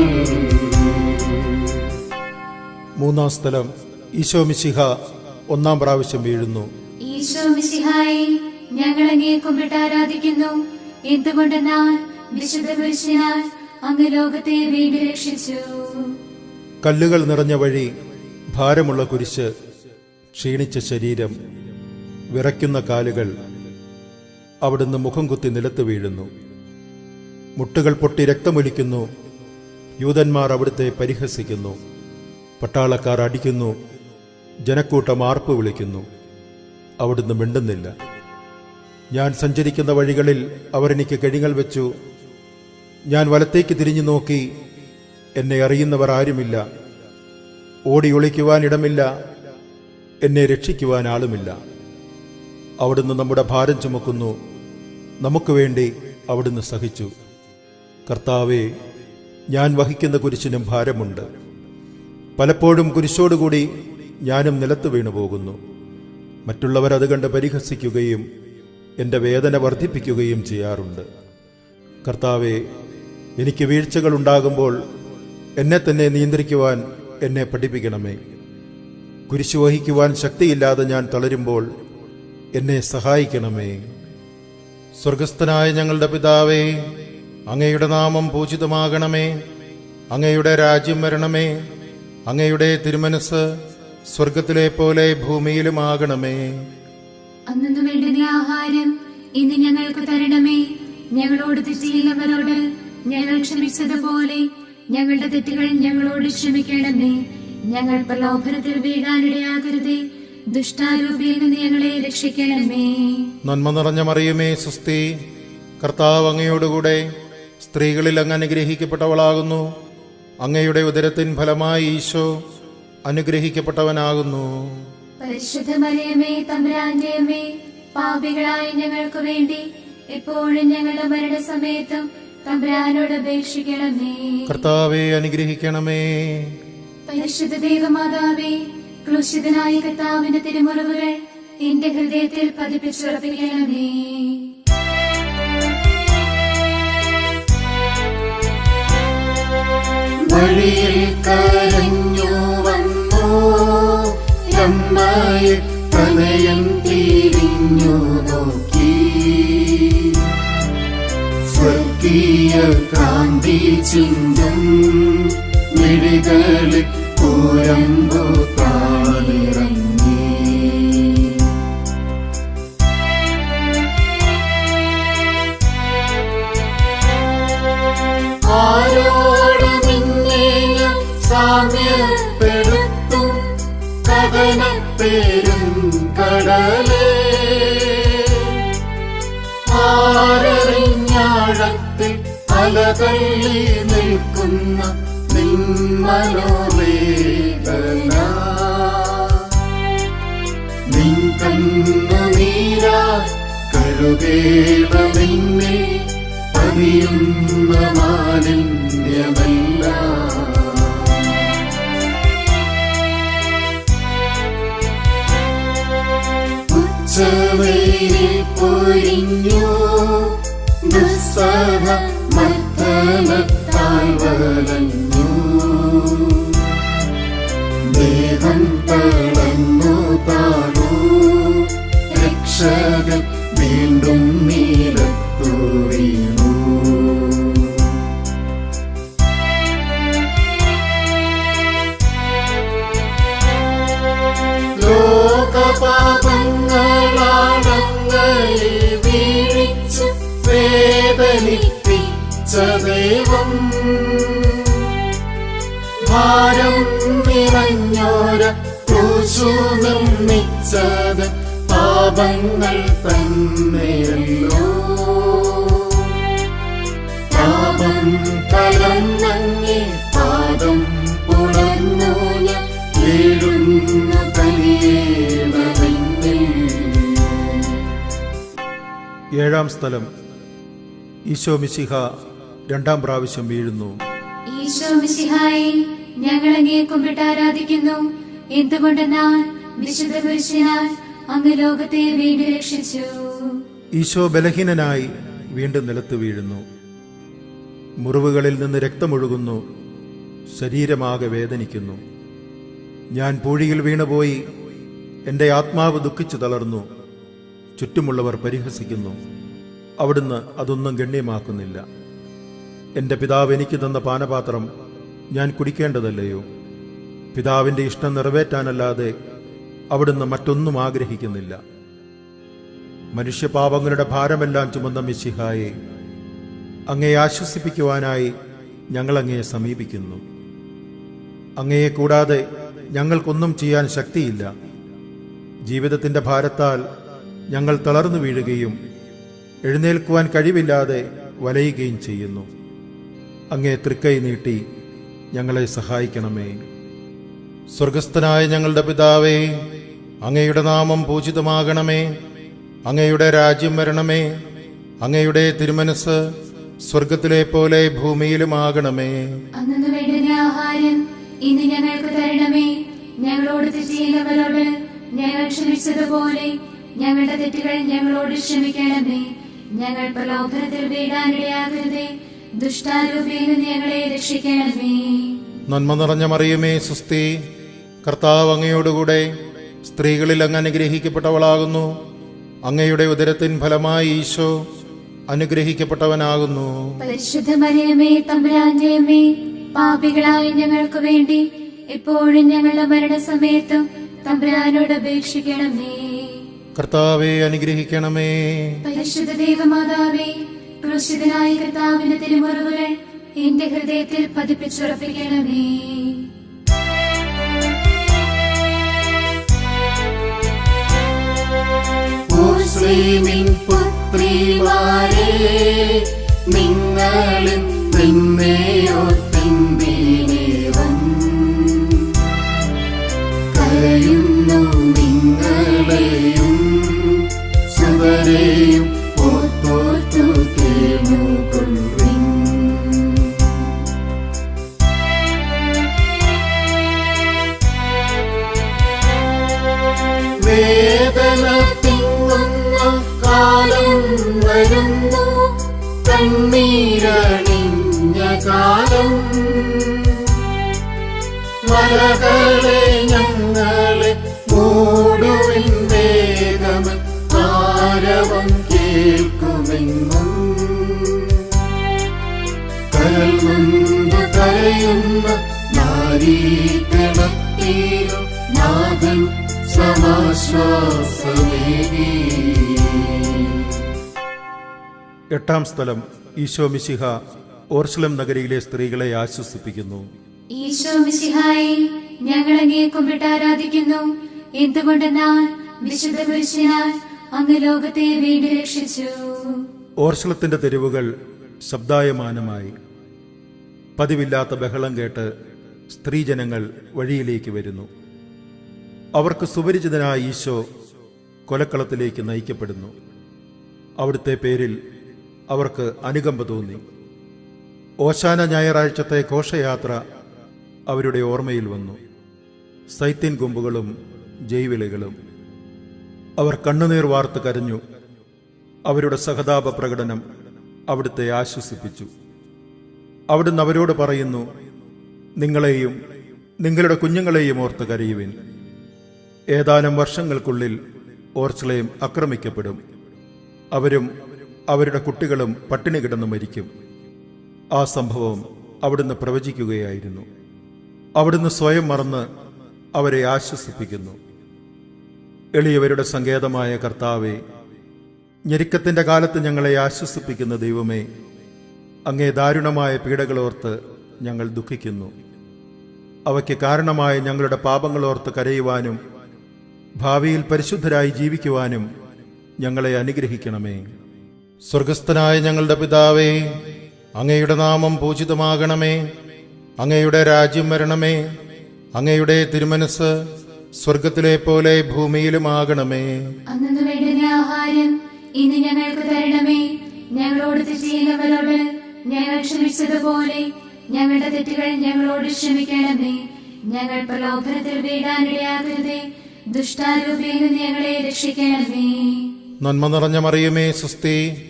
മൂന്നാം സ്ഥലം. ഈശോ മിശിഹ ഒന്നാം പ്രാവശ്യം വീഴുന്നു. ഈശോ മിശിഹായെ, ഞങ്ങൾ അങ്ങേ കുമ്പിട്ട് ആരാധിക്കുന്നു. എന്തുകൊണ്ടെന്നാൽ വിശുദ്ധ കുരിശിനാൽ അങ്ങ് ലോകത്തെ വീണ്ടും രക്ഷിച്ചു. കല്ലുകൾ നിറഞ്ഞ വഴി, ഭാരമുള്ള കുരിശ്, ക്ഷീണിച്ച ശരീരം, വിറയ്ക്കുന്ന കാലുകൾ. അവിടുന്ന് മുഖം കുത്തി നിലത്ത് വീഴുന്നു. മുട്ടുകൾ പൊട്ടി രക്തമൊലിക്കുന്നു. യൂതന്മാർ അവിടുത്തെ പരിഹസിക്കുന്നു. പട്ടാളക്കാർ അടിക്കുന്നു. ജനക്കൂട്ടം ആർപ്പ് വിളിക്കുന്നു. അവിടുന്ന് മിണ്ടുന്നില്ല. ഞാൻ സഞ്ചരിക്കുന്ന വഴികളിൽ അവർ എനിക്ക് കെണികൾ വെച്ചു. ഞാൻ വലത്തേക്ക് തിരിഞ്ഞു നോക്കി. എന്നെ അറിയുന്നവർ ആരുമില്ല. ഓടി ഒളിക്കുവാൻ ഇടമില്ല. എന്നെ രക്ഷിക്കുവാൻ ആളുമില്ല. അവിടുന്ന് നമ്മുടെ ഭാരം ചുമക്കുന്നു. നമുക്ക് വേണ്ടി അവിടുന്ന് സഹിച്ചു. കർത്താവേ, ഞാൻ വഹിക്കുന്ന കുരിശിനും ഭാരമുണ്ട്. പലപ്പോഴും കുരിശോടുകൂടി ഞാനും നിലത്ത് വീണു പോകുന്നു. മറ്റുള്ളവർ അത് കണ്ട് പരിഹസിക്കുകയും എൻ്റെ വേദന വർദ്ധിപ്പിക്കുകയും ചെയ്യാറുണ്ട്. കർത്താവേ, എനിക്ക് വീഴ്ചകളുണ്ടാകുമ്പോൾ എന്നെ തന്നെ നിയന്ത്രിക്കുവാൻ എന്നെ പഠിപ്പിക്കണമേ. കുരിശു വഹിക്കുവാൻ ശക്തിയില്ലാതെ ഞാൻ തളരുമ്പോൾ എന്നെ സഹായിക്കണമേ. സ്വർഗസ്ഥനായ ഞങ്ങളുടെ പിതാവേ, അങ്ങയുടെ നാമം പൂജിതമാകണമേ. അങ്ങയുടെ രാജ്യം വരണമേ. അങ്ങയുടെ തിരുമനസ് സ്വർഗത്തിലെ പോലെ ഭൂമിയിലുമാകണമേ. അന്നു വേണ്ടുന്ന ആഹാരം ഇന്ന് ഞങ്ങൾക്ക് തരണമേ. ഞങ്ങളോട് തെറ്റ് ചെയ്യുന്നവരോട് ഞങ്ങൾ ക്ഷമിച്ചതുപോലെ ഞങ്ങളുടെ തെറ്റുകൾ ഞങ്ങളോട് ക്ഷമിക്കണമേ. ഞങ്ങൾ പ്രലോഭനത്തിൽ വീഴാനിടയാകരുതേ. ദുഷ്ടാരൂപിയിൽ നിന്ന് ഞങ്ങളെ രക്ഷിക്കണമേ. നന്മ നിറഞ്ഞ മറിയമേ, സുസ്തി, കർത്താവ് അങ്ങയോടുകൂടെ സ്ത്രീകളിൽ അങ്ങ് അനുഗ്രഹിക്കപ്പെട്ടവളാകുന്നു. അങ്ങയുടെ ഉദരത്തിൻ ഫലമായി ഈശോ അനുഗ്രഹിക്കപ്പെട്ടവനാകുന്നു. പരിശുദ്ധ മറിയമേ, തമ്പുരാന്റെ അമ്മേ, പാപികളായ ഞങ്ങൾക്ക് വേണ്ടി എപ്പോഴും ഞങ്ങളുടെ മരണസമയത്തും തമ്പുരാനോട് അപേക്ഷിക്കണമേ. കർത്താവെ അനുഗ്രഹിക്കണമേ. പരിശുദ്ധ ദേവമാതാവേ, ക്രൂശിതനായ കർത്താവിന്റെ തിരുമുറിവുകൾ എന്റെ ഹൃദയത്തിൽ പതിപ്പിച്ചുറപ്പിക്കണമേ. വഴിയിൽ കരഞ്ഞു വന്നു രമ്മയെ തനയൻ തിരിഞ്ഞു നോക്കി സ്വർഗീയ കാന്തി ചിന്തും മിഴികളിൽ പൂരമ്പു താനിറങ്ങി ആരോട് നിന്നെ ഞാൻ സാമ്യപ്പെടുത്തും കഥനപ്പേരും കടലേ ആരറിഞ്ഞാഴത്തിൽ അലതള്ളി നിൽക്കുന്ന നിന്മനോവേദന നിൻ കണ്ണുനീരാ കഴുകേണ നിന്നെ പതിയുന്ന മാലിന്യമല്ല ഉച്ചവെയിലിൽ പൊരിഞ്ഞു ദുസ്സഹ മർദ്ദനത്താൽ വലഞ്ഞു ദേഹം തളർന്നു താണു രക്ഷകൻ വീണ്ടും നീലത്തു വീണു ലോകപാപങ്ങളാണങ്ങയെ വീഴിച്ച് വേദനിപ്പിച്ച ദൈവം ഭാരം നിറഞ്ഞോര ക്രൂശു നിർമ്മിച്ചത് പാപങ്ങൾ തന്നെയല്ലോ പാപം കലർന്നങ്ങേ പാദം പുണർന്നു ഞാൻ വീഴുന്നു തനിയേണമിന്നിൽ. ഏഴാം സ്ഥലം. ഈശോ മിശിഹ രണ്ടാം പ്രാവശ്യം വീഴുന്നു. ഈശോ മിശിഹായെ, ഞങ്ങൾ അങ്ങയെ കുമ്പിട്ട് ആരാധിക്കുന്നു. എന്തുകൊണ്ടെന്നാൽ വിശുദ്ധ കുരിശിനാൽ അങ്ങ് ലോകത്തെ വീണ്ടും രക്ഷിച്ചു. ഈശോ ബലഹീനനായി വീണ്ടും നിലത്ത് വീഴുന്നു. മുറിവുകളിൽ നിന്ന് രക്തമൊഴുകുന്നു. ശരീരമാകെ വേദനിക്കുന്നു. ഞാൻ പൂഴിയിൽ വീണുപോയി. എൻ്റെ ആത്മാവ് ദുഃഖിച്ചു തളർന്നു. ചുറ്റുമുള്ളവർ പരിഹസിക്കുന്നു. അവിടുന്ന് അതൊന്നും ഗണ്യമാക്കുന്നില്ല. എൻ്റെ പിതാവ് എനിക്ക് തന്ന പാനപാത്രം ഞാൻ കുടിക്കേണ്ടതല്ലയോ? പിതാവിൻ്റെ ഇഷ്ടം നിറവേറ്റാനല്ലാതെ അവിടുന്ന് മറ്റൊന്നും ആഗ്രഹിക്കുന്നില്ല. മനുഷ്യപാപങ്ങളുടെ ഭാരമെല്ലാം ചുമന്ന മിശിഹായെ, അങ്ങയെ ആശ്വസിപ്പിക്കുവാനായി ഞങ്ങൾ അങ്ങയെ സമീപിക്കുന്നു. അങ്ങയെ കൂടാതെ ഞങ്ങൾക്കൊന്നും ചെയ്യാൻ ശക്തിയില്ല. ജീവിതത്തിൻ്റെ ഭാരത്താൽ ഞങ്ങൾ തളർന്നു വീഴുകയും എഴുന്നേൽക്കുവാൻ കഴിവില്ലാതെ വലയുകയും ചെയ്യുന്നു. അങ്ങേ തൃക്കൈ നീട്ടി ഞങ്ങളെ സഹായിക്കണമേ. സ്വർഗസ്ഥനായ ഞങ്ങളുടെ പിതാവേ, അങ്ങയുടെ നാമം പൂജിതമാകണമേ. അങ്ങയുടെ രാജ്യം വരണമേ. അങ്ങയുടെ തിരുമനസ് സ്വർഗത്തിലെ പോലെ ഭൂമിയിലുമാകണമേ. അന്നു വേണ്ടുന്ന ആഹാരം ഇന്ന് ഞങ്ങൾക്ക് തരണമേ. ഞങ്ങളോട് തെറ്റ് ചെയ്യുന്നവരോട് ഞങ്ങൾ ക്ഷമിച്ചതുപോലെ ഞങ്ങളുടെ തെറ്റുകൾ ഞങ്ങളോട് ക്ഷമിക്കണമേ. ഞങ്ങൾ പ്രലോഭനത്തിൽ വീഴാനിടയാകരുതേ. ദുഷ്ടാരൂപേണ ഞങ്ങളെ രക്ഷിക്കണമേ. നന്മ നിറഞ്ഞ മറിയമേ, സുസ്തി, കർത്താവ് അങ്ങയോടുകൂടെ സ്ത്രീകളിൽ അങ്ങ് അനുഗ്രഹിക്കപ്പെട്ടവളാകുന്നു. അങ്ങയുടെ ഉദരത്തിൻ ഫലമായി ഈശോ അനുഗ്രഹിക്കപ്പെട്ടവനാകുന്നു. പരിശുദ്ധ മറിയമേ, തമ്പുരാന്റെ അമ്മേ, പാപികളായ ഞങ്ങൾക്ക് വേണ്ടി എപ്പോഴും ഞങ്ങളുടെ മരണസമയത്തും തമ്പുരാനോട് അപേക്ഷിക്കണമേ. കർത്താവെ അനുഗ്രഹിക്കണമേ. പരിശുദ്ധ ദേവമാതാവേ, ക്രൂശിതനായ കർത്താവിന്റെ തിരുമുറിവുകൾ എന്റെ ഹൃദയത്തിൽ പതിപ്പിച്ചുറപ്പിക്കണമേ. മുസ്ലിമിൻ പുത്രിമാരെ, നിങ്ങളും പിന്നെയോർത്തിന്തിനേവം കരയുന്നു. നിങ്ങളെയും സുവരെയും ഓർത്തോർത്തു കേൾക്കൊള്ളുവിൻ. വേദന തിങ്ങുന്ന കാലം വരുന്നു, കണ്ണീരണിഞ്ഞ കാലം. മലകളെ ഞങ്ങളെ മൂടുവിൻ വേഗം ആരവം കേൾക്കുമെന്നും കരൾ നൊന്ത് കരയുന്ന നാരീഗണത്തിലും നാഥൻ സമാശ്വാസമേകി. എട്ടാം സ്ഥലം ഈശോ മിശിഹ ഓർശലേം നഗരിയിലെ സ്ത്രീകളെ ആശ്വസിപ്പിക്കുന്നു. ഈശോ മിശിഹായെ ഞങ്ങൾ അങ്ങേ കുമ്പിട്ട് ആരാധിക്കുന്നു. എന്തുകൊണ്ടെന്നാൽ വിശുദ്ധ കുരിശിനാൽ അങ്ങ് ലോകത്തെ വീണ്ടും രക്ഷിച്ചു. ഓർശലത്തിന്റെ തെരുവുകൾ ശബ്ദായമാനമായി. പതിവില്ലാത്ത ബഹളം കേട്ട് സ്ത്രീജനങ്ങൾ വഴിയിലേക്ക് വരുന്നു. അവർക്ക് സുപരിചിതനായ ഈശോ കൊലക്കളത്തിലേക്ക് നയിക്കപ്പെടുന്നു. അവിടുത്തെ പേരിൽ അവർക്ക് അനുകമ്പ തോന്നി. ഓശാന ഞായറാഴ്ചത്തെ ഘോഷയാത്ര അവരുടെ ഓർമ്മയിൽ വന്നു. സൈത്യൻ കൊമ്പുകളും ജൈവിളികളും. അവർ കണ്ണുനീർ വാർത്ത് കരഞ്ഞു. അവരുടെ സഹതാപ പ്രകടനം അവിടുത്തെ ആശ്വസിപ്പിച്ചു. അവിടുന്ന് അവരോട് പറയുന്നു, നിങ്ങളെയും നിങ്ങളുടെ കുഞ്ഞുങ്ങളെയും ഓർത്ത് കരയുവിൻ. ഏതാനും വർഷങ്ങൾക്കുള്ളിൽ ഓർശലേം ആക്രമിക്കപ്പെടും. അവരും അവരുടെ കുട്ടികളും പട്ടിണി കിടന്ന് മരിക്കും. ആ സംഭവം അവിടുന്ന് പ്രവചിക്കുകയായിരുന്നു. അവിടുന്ന് സ്വയം മറന്ന് അവരെ ആശ്വസിപ്പിക്കുന്നു. എളിയവരുടെ സങ്കേതമായ കർത്താവേ, ഞെരുക്കത്തിന്റെ കാലത്ത് ഞങ്ങളെ ആശ്വസിപ്പിക്കുന്ന ദൈവമേ, അങ്ങേ ദാരുണമായ പീഡകളോർത്ത് ഞങ്ങൾ ദുഃഖിക്കുന്നു. അവയ്ക്ക് കാരണമായ ഞങ്ങളുടെ പാപങ്ങളോർത്ത് കരയുവാനും ഭാവിയിൽ പരിശുദ്ധരായി ജീവിക്കുവാനും ഞങ്ങളെ അനുഗ്രഹിക്കണമേ. സ്വർഗസ്ഥനായ ഞങ്ങളുടെ പിതാവേ, അങ്ങയുടെ നാമം പൂജിതമാകണമേ. അങ്ങയുടെ രാജ്യം വരണമേ. അങ്ങയുടെ തിരുമനസ് സ്വർഗത്തിലെ പോലെ ഭൂമിയിലുമാകണമേ. അന്നു വേണ്ടുന്ന ആഹാരം ഇന്ന് ഞങ്ങൾക്ക് തരണമേ. ഞങ്ങളോട് തെറ്റ് ചെയ്യുന്നവരോട് ഞങ്ങൾ ക്ഷമിച്ചതുപോലെ ഞങ്ങളുടെ തെറ്റുകൾ ഞങ്ങളോട് ക്ഷമിക്കണമേ. ഞങ്ങൾ പ്രലോഭനത്തിൽ വീഴാനിടയാകരുതേ. ദുഷ്ടാരൂപിയിൽ നിന്ന് ഞങ്ങളെ രക്ഷിക്കണമേ. നന്മ നിറഞ്ഞ മറിയമേ, സുസ്തി,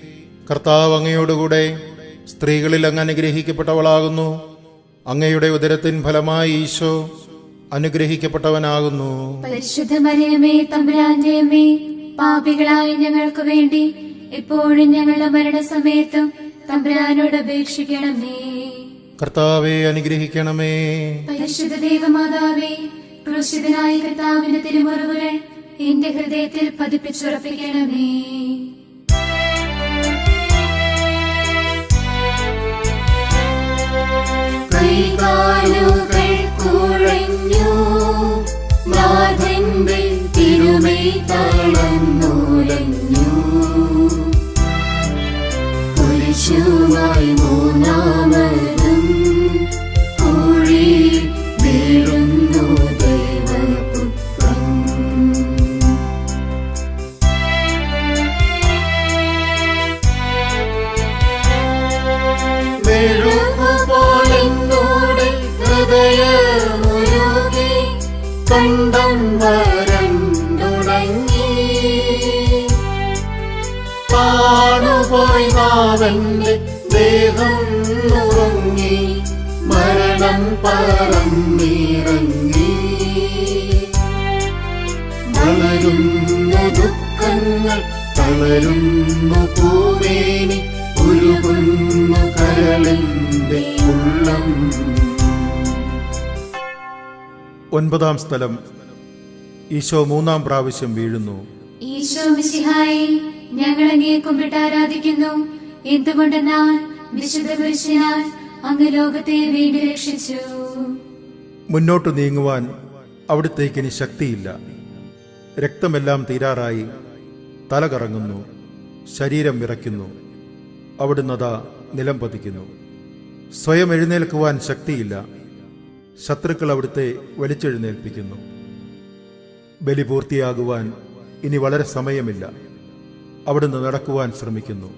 കർത്താവ് അങ്ങയോടുകൂടെ സ്ത്രീകളിൽ അങ്ങ് അനുഗ്രഹിക്കപ്പെട്ടവളാകുന്നു. അങ്ങയുടെ ഉദരത്തിൻ ഫലമായി ഈശോ അനുഗ്രഹിക്കപ്പെട്ടവനാകുന്നു. പരിശുദ്ധ മറിയമേ, തമ്പുരാന്റെ അമ്മേ, പാപികളായ ഞങ്ങൾക്ക് വേണ്ടി എപ്പോഴും ഞങ്ങളുടെ മരണസമയത്തും തമ്പുരാനോട് അപേക്ഷിക്കണമേ. കർത്താവെ അനുഗ്രഹിക്കണമേ. പരിശുദ്ധ ദേവമാതാവേ, ക്രൂശിതനായ കർത്താവിന്റെ തിരുമുറിവുകൾ എന്റെ ഹൃദയത്തിൽ പതിപ്പിച്ചുറപ്പിക്കണമേ. കൈകാലുകൾ കുഴഞ്ഞു, നാഥന്റെ തിരുമൈ തളർന്നുലഞ്ഞു. കുരിശുമായി മൂന്നാമതും കുഴി വീഴുന്നു ദൈവപുത്രൻ. മെഴുകുപോലെന്നോടെ ഹൃദയമുരുകി, കണ്ടം വരണ്ടുടങ്ങി. കാണുപോയി നാവന്റെ ദേഹം നുറുങ്ങി, മരണം പറന്നിറങ്ങി. വളരുന്ന ദുഃഖങ്ങൾ തളരുന്നു പൂവേനി, ഉരുകുന്നു കരളിന്റെ ഉള്ളം. ഒൻപതാം സ്ഥലം ഈശോ മൂന്നാം പ്രാവശ്യം വീഴുന്നു. ഈശോ മിശിഹായെ ഞങ്ങൾ അങ്ങേ കുമ്പിട്ട് ആരാധിക്കുന്നു. എന്തുകൊണ്ടെന്നാൽ വിശുദ്ധ കുരിശിനാൽ അങ്ങ് ലോകത്തെ വീണ്ടും രക്ഷിച്ചു. മുന്നോട്ട് നീങ്ങുവാൻ അവിടുത്തേക്ക് ഇനി ശക്തിയില്ല. രക്തമെല്ലാം തീരാറായി. തല കറങ്ങുന്നു, ശരീരം വിറയ്ക്കുന്നു. അവിടുന്നതാ നിലം പതിക്കുന്നു. സ്വയം എഴുന്നേൽക്കുവാൻ ശക്തിയില്ല. ശത്രുക്കൾ അവിടുത്തെ വലിച്ചെഴുന്നേൽപ്പിക്കുന്നു. ബലി പൂർത്തിയാകുവാൻ ഇനി വളരെ സമയമില്ല. അവിടുന്ന് നടക്കുവാൻ ശ്രമിക്കുന്നു.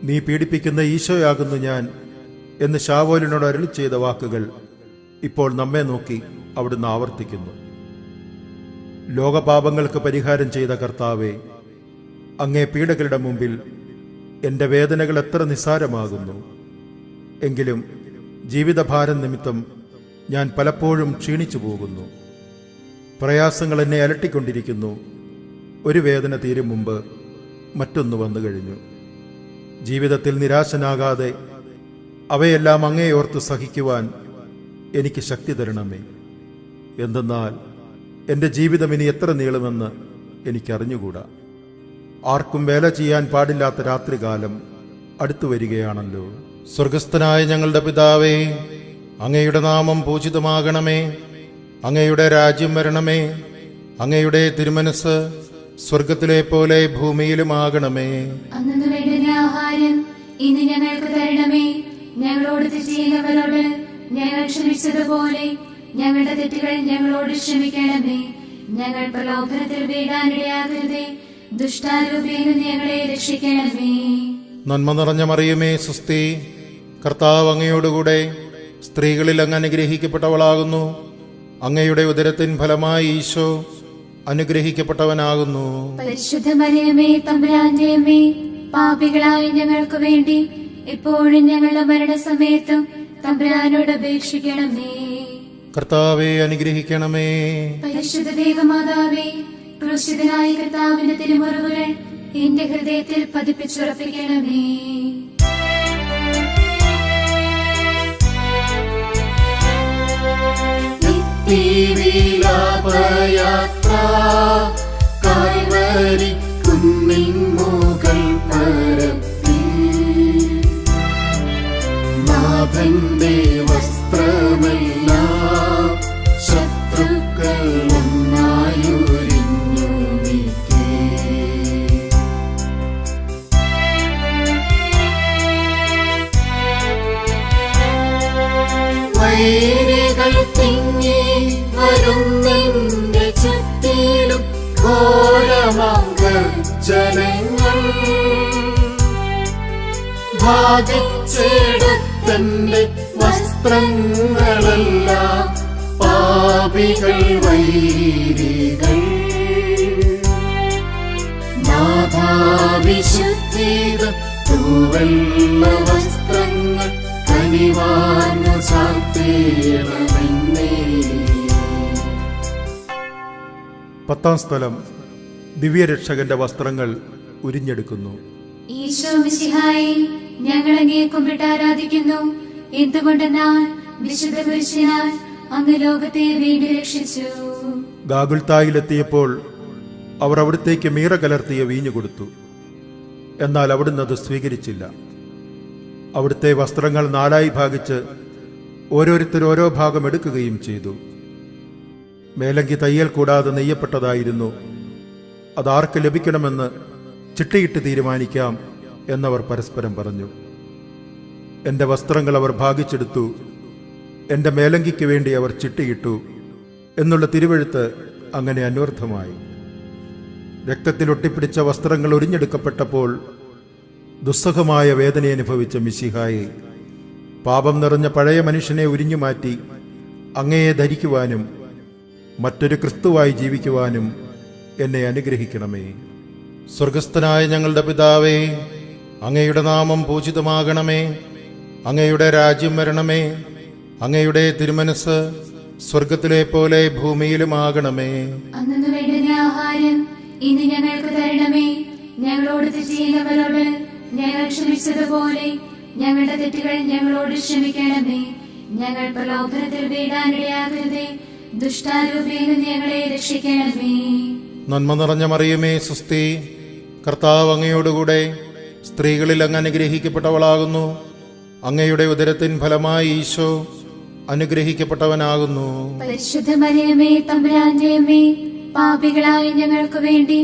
നീ പീഡിപ്പിക്കുന്ന ഈശോയാകുന്നു ഞാൻ എന്ന് ശാവോലിനോട് അരുളി ചെയ്ത വാക്കുകൾ ഇപ്പോൾ നമ്മെ നോക്കി അവിടുന്ന് ആവർത്തിക്കുന്നു. ലോകപാപങ്ങൾക്ക് പരിഹാരം ചെയ്ത കർത്താവേ, അങ്ങേ പീഡകളുടെ മുമ്പിൽ എൻ്റെ വേദനകൾ എത്ര നിസ്സാരമാകുന്നു. എങ്കിലും ജീവിതഭാരം നിമിത്തം ഞാൻ പലപ്പോഴും ക്ഷീണിച്ചു പോകുന്നു. പ്രയാസങ്ങൾ എന്നെ അലട്ടിക്കൊണ്ടിരിക്കുന്നു. ഒരു വേദന തീരും മുമ്പ് മറ്റൊന്ന് വന്നു കഴിഞ്ഞു. ജീവിതത്തിൽ നിരാശനാകാതെ അവയെല്ലാം അങ്ങേയോർത്ത് സഹിക്കുവാൻ എനിക്ക് ശക്തി തരണമേ. എന്തെന്നാൽ എൻ്റെ ജീവിതം ഇനി എത്ര നീളുമെന്ന് എനിക്കറിഞ്ഞുകൂടാ. ആർക്കും വേല ചെയ്യാൻ പാടില്ലാത്ത രാത്രികാലം അടുത്തു വരികയാണല്ലോ. സ്വർഗസ്ഥനായ ഞങ്ങളുടെ പിതാവേ, അങ്ങയുടെ നാമം പൂജിതമാകണമേ. അങ്ങയുടെ രാജ്യം വരണമേ. അങ്ങയുടെ തിരുമനസ് സ്വർഗത്തിലെ പോലെ ഭൂമിയിലുമാകണമേ. അന്നു വേണ്ടുന്ന ആഹാരം ഇന്ന് ഞങ്ങൾക്ക് തരണമേ. ഞങ്ങളോട് തെറ്റ് ചെയ്യുന്നവരോട് ഞങ്ങൾ ക്ഷമിച്ചതുപോലെ ഞങ്ങളുടെ തെറ്റുകൾ ഞങ്ങളോട് ക്ഷമിക്കണമേ. ഞങ്ങൾ പ്രലോഭനത്തിൽ വീഴാനിടയാകരുതേ. ദുഷ്ടാരൂപിയിൽ നിന്ന് ഞങ്ങളെ രക്ഷിക്കണമേ. നന്മ നിറഞ്ഞ മറിയമേ, സുസ്തി, കർത്താവ് അങ്ങയോടുകൂടെ സ്ത്രീകളിൽ അങ്ങ് അനുഗ്രഹിക്കപ്പെട്ടവളാകുന്നു. അങ്ങയുടെ ഉദരത്തിൻ ഫലമായി ഈശോ അനുഗ്രഹിക്കപ്പെട്ടവനാകുന്നു. പരിശുദ്ധ മറിയമേ, തമ്പുരാന്റെ അമ്മേ, പാപികളായ ഞങ്ങൾക്ക് വേണ്ടി ഇപ്പോഴും ഞങ്ങളുടെ മരണസമയത്തും തമ്പുരാനോട് അപേക്ഷിക്കണമേ. കർത്താവെ അനുഗ്രഹിക്കണമേ. പരിശുദ്ധ ദേവമാതാവേ, ക്രൂശിതനായ കർത്താവിന്റെ തിരുമുറിവുകൾ എന്റെ ഹൃദയത്തിൽ പതിപ്പിച്ചുറപ്പിക്കണമേ. വിലാപയാത്ര കാൽവരി കുന്നിൻ മുകൾ പരത്തി നാഥന്റെ വസ്ത്രമെല്ലാം ശത്രുക്കളൊന്നായൊരിഞ്ഞു നീക്കേ. വൈരികൾ തിങ്ങി വരുന്നെന്റെ ചുറ്റിലും ഘോരമാം ഗർജ്ജനങ്ങൾ ഭാഗിച്ചെടുത്തന്റെ വസ്ത്രങ്ങളെല്ലാം പാപികൾ വൈരികൾ. നാഥാവിശുദ്ധീത തൂവെള്ള വസ്ത്രങ്ങൾ കനിവാർന്നു ചാർത്തേണമെന്നേ. 10-ാം സ്ഥലം ദിവ്യരക്ഷകന്റെ വസ്ത്രങ്ങൾ ഉരിഞ്ഞെടുക്കുന്നു. ഈശോ മിശിഹായെ, ഞങ്ങൾ അങ്ങയെ കുമ്പിട്ട് ആരാധിക്കുന്നു. എന്തുകൊണ്ടെന്നാൽ വിശുദ്ധ കുരിശിനാൽ അങ്ങ് ലോകത്തെ വീണ്ടും രക്ഷിച്ചു. ഗാഗുൽത്തായിലെത്തിയപ്പോൾ അവർ അവിടത്തേക്ക് മീറ കലർത്തിയ വീഞ്ഞു കൊടുത്തു. എന്നാൽ അവിടുന്ന് അത് സ്വീകരിച്ചില്ല. അവിടുത്തെ വസ്ത്രങ്ങൾ 4 ഭാഗിച്ച് ഓരോരുത്തർ ഓരോ ഭാഗം എടുക്കുകയും ചെയ്തു. മേലങ്കി തയ്യൽ കൂടാതെ നെയ്യപ്പെട്ടതായിരുന്നു. അതാർക്ക് ലഭിക്കണമെന്ന് ചിട്ടയിട്ട് തീരുമാനിക്കാം എന്നവർ പരസ്പരം പറഞ്ഞു. എൻ്റെ വസ്ത്രങ്ങൾ അവർ ഭാഗിച്ചെടുത്തു, എൻ്റെ മേലങ്കിക്ക് വേണ്ടി അവർ ചിട്ടയിട്ടു എന്നുള്ള തിരുവെഴുത്ത് അങ്ങനെ അന്വർത്ഥമായി. രക്തത്തിൽ ഒട്ടിപ്പിടിച്ച വസ്ത്രങ്ങൾ ഒരിഞ്ഞെടുക്കപ്പെട്ടപ്പോൾ ദുസ്സഹമായ വേദന അനുഭവിച്ച മിശിഹായെ, പാപം നിറഞ്ഞ പഴയ മനുഷ്യനെ ഉരിഞ്ഞുമാറ്റി അങ്ങയെ ധരിക്കുവാനും മറ്റൊരു ക്രിസ്തുവായി ജീവിക്കുവാനും എന്നെ അനുഗ്രഹിക്കണമേ. സ്വർഗസ്ഥനായ ഞങ്ങളുടെ പിതാവേ, അങ്ങയുടെ നാമം പൂജിതമാകണമേ. അങ്ങയുടെ രാജ്യം വരണമേ. അങ്ങയുടെ തിരുമനസ് സ്വർഗത്തിലെ പോലെ ഭൂമിയിലുമാകണമേ. അന്നു വേണ്ടുന്ന ആഹാരം ഇന്ന് ഞങ്ങൾക്ക് തരണമേ. ഞങ്ങളോട് തെറ്റ് ചെയ്യുന്നവരോട് ഞങ്ങൾ ക്ഷമിച്ചതുപോലെ ഞങ്ങളുടെ തെറ്റുകൾ ഞങ്ങളോട് ക്ഷമിക്കണമേ. ഞങ്ങൾ പ്രലോഭനത്തിൽ വീഴാനിടയാകരുതേ. ദുഷ്ടാരൂപിയിൽ നിന്ന് ഞങ്ങളെ രക്ഷിക്കണമേ. നന്മ നിറഞ്ഞ മറിയമേ, സുസ്തി, കർത്താവ് അങ്ങയോടുകൂടെ സ്ത്രീകളിൽ അങ്ങ് അനുഗ്രഹിക്കപ്പെട്ടവളാകുന്നു. അങ്ങയുടെ ഉദരത്തിൻ ഫലമായി ഈശോ അനുഗ്രഹിക്കപ്പെട്ടവനാകുന്നു. പരിശുദ്ധ മറിയമേ, തമ്പുരാന്റെ അമ്മേ, പാപികളായ ഞങ്ങൾക്ക് വേണ്ടി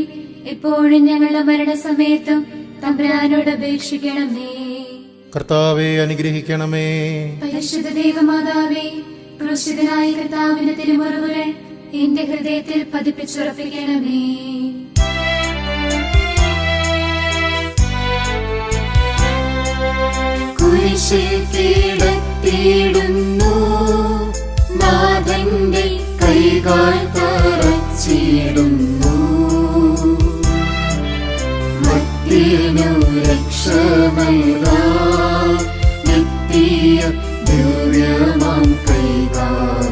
ഇപ്പോഴും ഞങ്ങളുടെ മരണസമയത്തും തമ്പുരാനോട് അപേക്ഷിക്കണമേ. കർത്താവെ അനുഗ്രഹിക്കണമേ. പരിശുദ്ധ ദേവമാതാവേ, ക്രൂശിതനായ കർത്താവിന്റെ തിരുമുറിവുകൾ എന്റെ ഹൃദയത്തിൽ പതിപ്പിച്ചുറപ്പിക്കണമേ. കുരിശിൽ കിടത്തിയിടുന്നു നാഥന്റെ കൈകാൽ തറച്ചിടുന്നു. മർത്യനു രക്ഷ നൽകാൻ എത്തിയ ദിവ്യമാം കൈകാൽ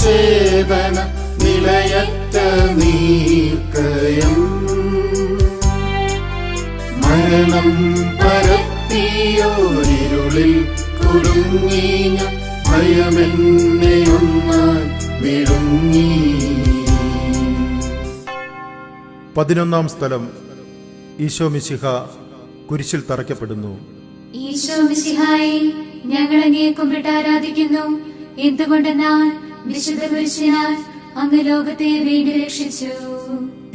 ചേതന നിലയറ്റ നീർക്കയം മരണം പരത്തിയോരിരുളിൽ കുടുങ്ങി ഞാൻ ഭയമെന്നെ ഒന്നാൻ വിടുങ്ങി. 11-ാം സ്ഥലം ഈശോ മിശിഹ കുരിശിൽ തറയ്ക്കപ്പെടുന്നു. ഈശോ മിശിഹായെ, ഞങ്ങൾ അങ്ങയെ കുമ്പിട്ട് ആരാധിക്കുന്നു. എന്തുകൊണ്ടെന്നാൽ വിശുദ്ധ കുരിശിനാൽ അങ്ങ് ലോകത്തെ വീണ്ടും രക്ഷിച്ചു.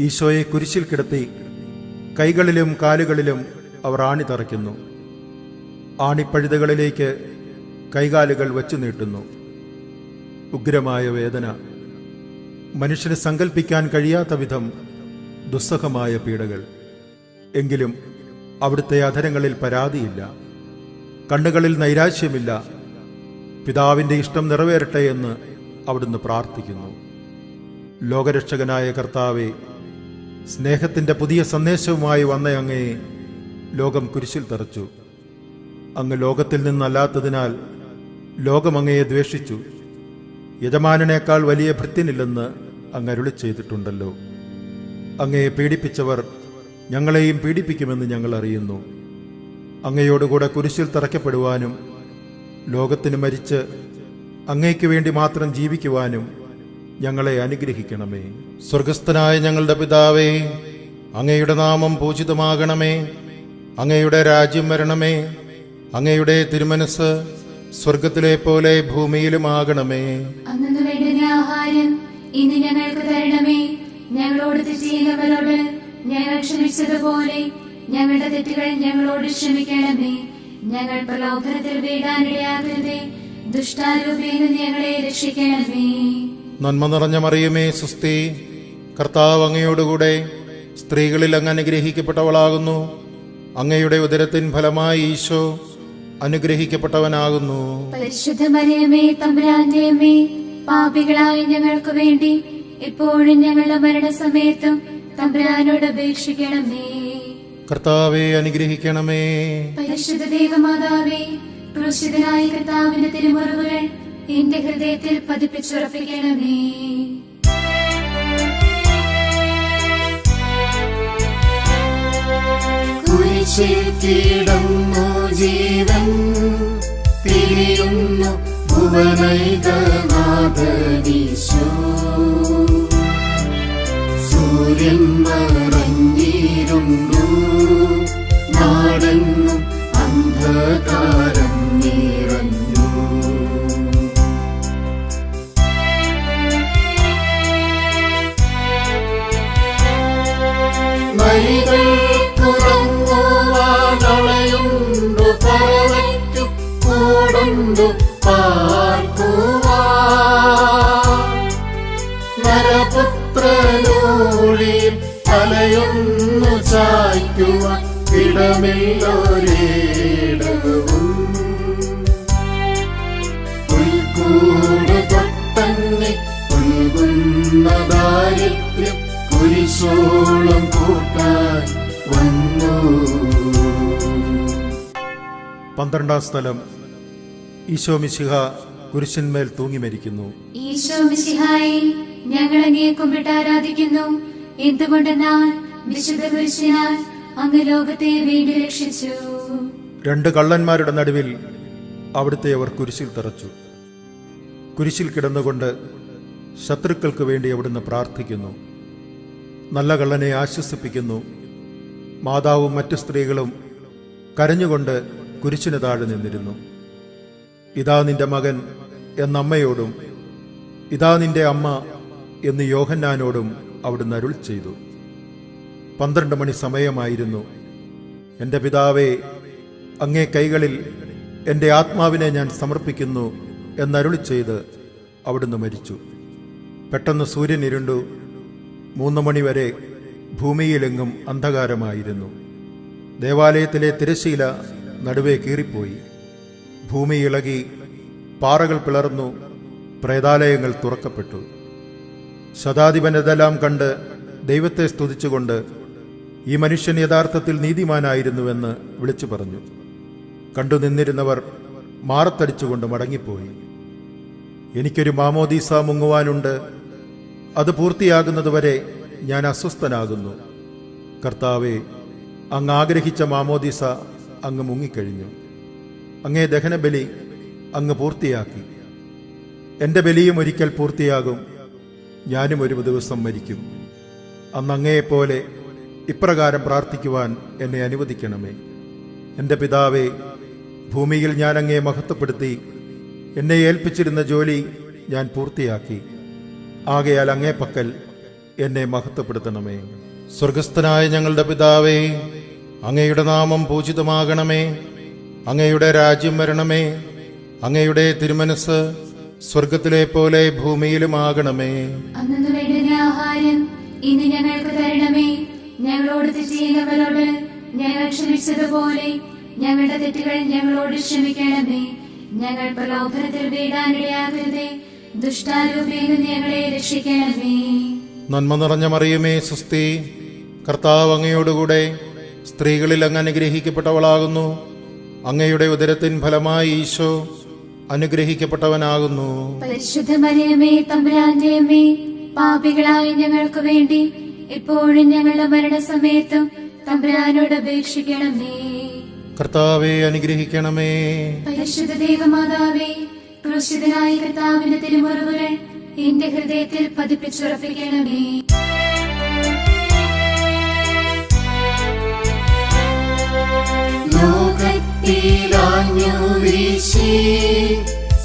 ഈശോയെ കുരിശിൽ കിടത്തി കൈകളിലും കാലുകളിലും അവർ ആണി തറയ്ക്കുന്നു. ആണിപ്പഴുതുകളിലേക്ക് കൈകാലുകൾ വച്ചു നീട്ടുന്നു. ഉഗ്രമായ വേദന, മനുഷ്യന് സങ്കല്പിക്കാൻ കഴിയാത്ത വിധം ദുസ്സഹമായ പീഡകൾ. എങ്കിലും അവിടുത്തെ അധരങ്ങളിൽ പരാതിയില്ല, കണ്ണുകളിൽ നൈരാശ്യമില്ല. പിതാവിൻ്റെ ഇഷ്ടം നിറവേറട്ടെ എന്ന് അവിടുന്ന് പ്രാർത്ഥിക്കുന്നു. ലോകരക്ഷകനായ കർത്താവെ, സ്നേഹത്തിൻ്റെ പുതിയ സന്ദേശവുമായി വന്ന അങ്ങയെ ലോകം കുരിശിൽ തറച്ചു. അങ്ങ് ലോകത്തിൽ നിന്നല്ലാത്തതിനാൽ ലോകം അങ്ങയെ ദ്വേഷിച്ചു. യജമാനനേക്കാൾ വലിയ ഭൃത്യനില്ലെന്ന് അങ്ങ് അരുളി ചെയ്തിട്ടുണ്ടല്ലോ. അങ്ങയെ പീഡിപ്പിച്ചവർ ഞങ്ങളെയും പീഡിപ്പിക്കുമെന്ന് ഞങ്ങൾ അറിയുന്നു. അങ്ങയോടുകൂടെ കുരിശിൽ തറയ്ക്കപ്പെടുവാനും ലോകത്തിന് മരിച്ച് അങ്ങയ്ക്ക് വേണ്ടി മാത്രം ജീവിക്കുവാനും ഞങ്ങളെ അനുഗ്രഹിക്കണമേ. സ്വർഗസ്ഥനായ ഞങ്ങളുടെ പിതാവേ, അങ്ങയുടെ നാമം പൂജിതമാകണമേ. അങ്ങയുടെ രാജ്യം വരണമേ. അങ്ങയുടെ തിരുമനസ് സ്വർഗത്തിലെ പോലെ ഭൂമിയിലുമാകണമേ. അന്നു വേണ്ടുന്ന ആഹാരം ഇന്ന് ഞങ്ങൾക്ക് തരണമേ. ഞങ്ങളോട് തെറ്റ് ചെയ്യുന്നവരോട് ഞങ്ങൾ ക്ഷമിച്ചതുപോലെ ഞങ്ങളുടെ തെറ്റുകൾ ഞങ്ങളോട് ക്ഷമിക്കണമേ. ഞങ്ങൾ പ്രലോഭനത്തിൽ വീഴാനിടയാകരുതേ. ദുഷ്ടാരൂപിയിൽ നിന്ന് ഞങ്ങളെ രക്ഷിക്കണമേ. നന്മ നിറഞ്ഞ മറിയമേ, സുസ്തി, കർത്താവ് അങ്ങയോടുകൂടെ സ്ത്രീകളിൽ അങ്ങ് അനുഗ്രഹിക്കപ്പെട്ടവളാകുന്നു. അങ്ങയുടെ ഉദരത്തിൻ ഫലമായി ഈശോ അനുഗ്രഹിക്കപ്പെട്ടവനാകുന്നു. പരിശുദ്ധ മറിയമേ, തമ്പുരാന്റെ അമ്മേ, പാപികളായ ഞങ്ങൾക്ക് വേണ്ടി ഇപ്പോഴും ഞങ്ങളുടെ മരണസമയത്തും തമ്പുരാനോട് അപേക്ഷിക്കണമേ. കർത്താവെ അനുഗ്രഹിക്കണമേ. പരിശുദ്ധ ദേവമാതാവേ, ക്രൂശിതനായ കർത്താവിന്റെ തിരുമുറിവുകൾ എന്റെ ഹൃദയത്തിൽ പതിപ്പിച്ചുറപ്പിക്കണമേ. കുരിശിൽ കിടന്നു ജീവൻ തിരിയുന്നു ഭുവനൈകനാഥനീശോ. സൂര്യൻ മറഞ്ഞിരുന്നു, നാടെങ്ങും അന്ധകാരം നിറഞ്ഞു. മൈകൾ കുറങ്ങുവാനളയുണ്ടു, പറവയ്ക്കു കൂടുണ്ടു പാർക്കുവാൻ. നരപുത്രനൂഴിൽ തലയൊന്നു ചായ്ക്കുവാൻ ഇടമില്ലൊരിടവും. പുൽക്കൂട് തൊട്ടങ്ങി പുൽകുന്ന ദാരിദ്ര്യം കുരിശോളം കൂട്ടാൻ വന്നു. 12-ാം സ്ഥലം ഈശോ മിശിഹ കുരിശന്മേൽ തൂങ്ങി മരിക്കുന്നു. ഈശോ മിശിഹായെ, ഞങ്ങൾ അങ്ങയെ കുമ്പിട്ട് ആരാധിക്കുന്നു. എന്തുകൊണ്ടെന്നാൽ വിശുദ്ധ കുരിശിനാൽ അങ്ങ് ലോകത്തെ വീണ്ടും രക്ഷിച്ചു. 2 കള്ളന്മാരുടെ നടുവിൽ അവിടുത്തെ അവർ കുരിശിൽ തറച്ചു. കുരിശിൽ കിടന്നുകൊണ്ട് ശത്രുക്കൾക്ക് വേണ്ടി അവിടുന്ന് പ്രാർത്ഥിക്കുന്നു. നല്ല കള്ളനെ ആശ്വസിപ്പിക്കുന്നു. മാതാവും മറ്റു സ്ത്രീകളും കരഞ്ഞുകൊണ്ട് കുരിശിന് താഴെ നിന്നിരുന്നു. ഇതാ നിന്റെ മകൻ എന്നമ്മയോടും ഇതാ നിന്റെ അമ്മ എന്ന് യോഹന്നാനോടും അവിടുന്ന് അരുൾ ചെയ്തു. 12 മണി സമയമായിരുന്നു. എൻ്റെ പിതാവേ, അങ്ങേ കൈകളിൽ എൻ്റെ ആത്മാവിനെ ഞാൻ സമർപ്പിക്കുന്നു എന്നരുളി ചെയ്ത് അവിടുന്ന് മരിച്ചു. പെട്ടെന്ന് സൂര്യൻ ഇരുണ്ടു. 3 മണിവരെ ഭൂമിയിലെങ്ങും അന്ധകാരമായിരുന്നു. ദേവാലയത്തിലെ തിരശ്ശീല നടുവേ കീറിപ്പോയി. ഭൂമി ഇളകി, പാറകൾ പിളർന്നു, പ്രേതാലയങ്ങൾ തുറക്കപ്പെട്ടു. ശതാധിപൻ ഇതെല്ലാം കണ്ട് ദൈവത്തെ സ്തുതിച്ചുകൊണ്ട് ഈ മനുഷ്യൻ യഥാർത്ഥത്തിൽ നീതിമാനായിരുന്നുവെന്ന് വിളിച്ചു പറഞ്ഞു. കണ്ടു നിന്നിരുന്നവർ മാറത്തടിച്ചുകൊണ്ട് മടങ്ങിപ്പോയി. എനിക്കൊരു മാമോദീസ മുങ്ങുവാനുണ്ട്. അത് പൂർത്തിയാകുന്നതുവരെ ഞാൻ അസ്വസ്ഥനാകുന്നു. കർത്താവെ, അങ്ങ് ആഗ്രഹിച്ച മാമോദീസ അങ്ങ് മുങ്ങിക്കഴിഞ്ഞു. അങ്ങേ ദഹനബലി അങ്ങ് പൂർത്തിയാക്കി. എൻ്റെ ബലിയും ഒരിക്കൽ പൂർത്തിയാകും. ഞാനും ഒരു ദിവസം മരിക്കും. അന്ന് അങ്ങയെപ്പോലെ ഇപ്രകാരം പ്രാർത്ഥിക്കുവാൻ എന്നെ അനുവദിക്കണമേ. എൻ്റെ പിതാവേ, ഭൂമിയിൽ ഞാൻ അങ്ങയെ മഹത്വപ്പെടുത്തി. എന്നെ ഏൽപ്പിച്ചിരുന്ന ജോലി ഞാൻ പൂർത്തിയാക്കി. ആകയാൽ അങ്ങേ പക്കൽ എന്നെ മഹത്വപ്പെടുത്തണമേ. സ്വർഗസ്ഥനായ ഞങ്ങളുടെ പിതാവേ, അങ്ങയുടെ നാമം പൂജിതമാകണമേ. അങ്ങയുടെ രാജ്യം വരണമേ. അങ്ങയുടെ തിരുമനസ് സ്വർഗത്തിലെ പോലെ ഭൂമിയിലുമാകണമേ. അന്നു വേണ്ടുന്ന ആഹാരം ഇന്ന് ഞങ്ങൾക്ക് തരണമേ. ഞങ്ങളോട് തെറ്റ് ചെയ്യുന്നവരോട് ഞങ്ങൾ ക്ഷമിച്ചതുപോലെ ഞങ്ങളുടെ തെറ്റുകൾ ഞങ്ങളോട് ക്ഷമിക്കണമേ. ഞങ്ങൾ പ്രലോഭനത്തിൽ വീഴാനിടയാകരുതേ. ദുഷ്ടാരൂപിയിൽ നിന്ന് ഞങ്ങളെ രക്ഷിക്കണമേ. നന്മ നിറഞ്ഞ മറിയമേ, സ്വസ്തി. കർത്താവ് അങ്ങയോടുകൂടെ സ്ത്രീകളിൽ അങ്ങ് അനുഗ്രഹിക്കപ്പെട്ടവളാകുന്നു. അങ്ങയുടെ ഉദരത്തിൻ ഫലമായി ഈശോ അനുഗ്രഹിക്കപ്പെട്ടവനാകുന്നു. പരിശുദ്ധ മറിയമേ, തമ്പുരാന്റെ അമ്മേ, പാപികളായ ഞങ്ങൾക്ക് വേണ്ടി ഇപ്പോഴും ഞങ്ങളുടെ മരണസമയത്തും തമ്പുരാനോട് അപേക്ഷിക്കണമേ. കർത്താവെ, അനുഗ്രഹിക്കണമേ. പരിശുദ്ധ ദേവമാതാവേ, ക്രൂശിതനായ കർത്താവിന്റെ തിരുമുറിവുകൾ എന്റെ ഹൃദയത്തിൽ പതിപ്പിച്ചുറപ്പിക്കണമേ. ലോകത്തിലാഞ്ഞു വീശി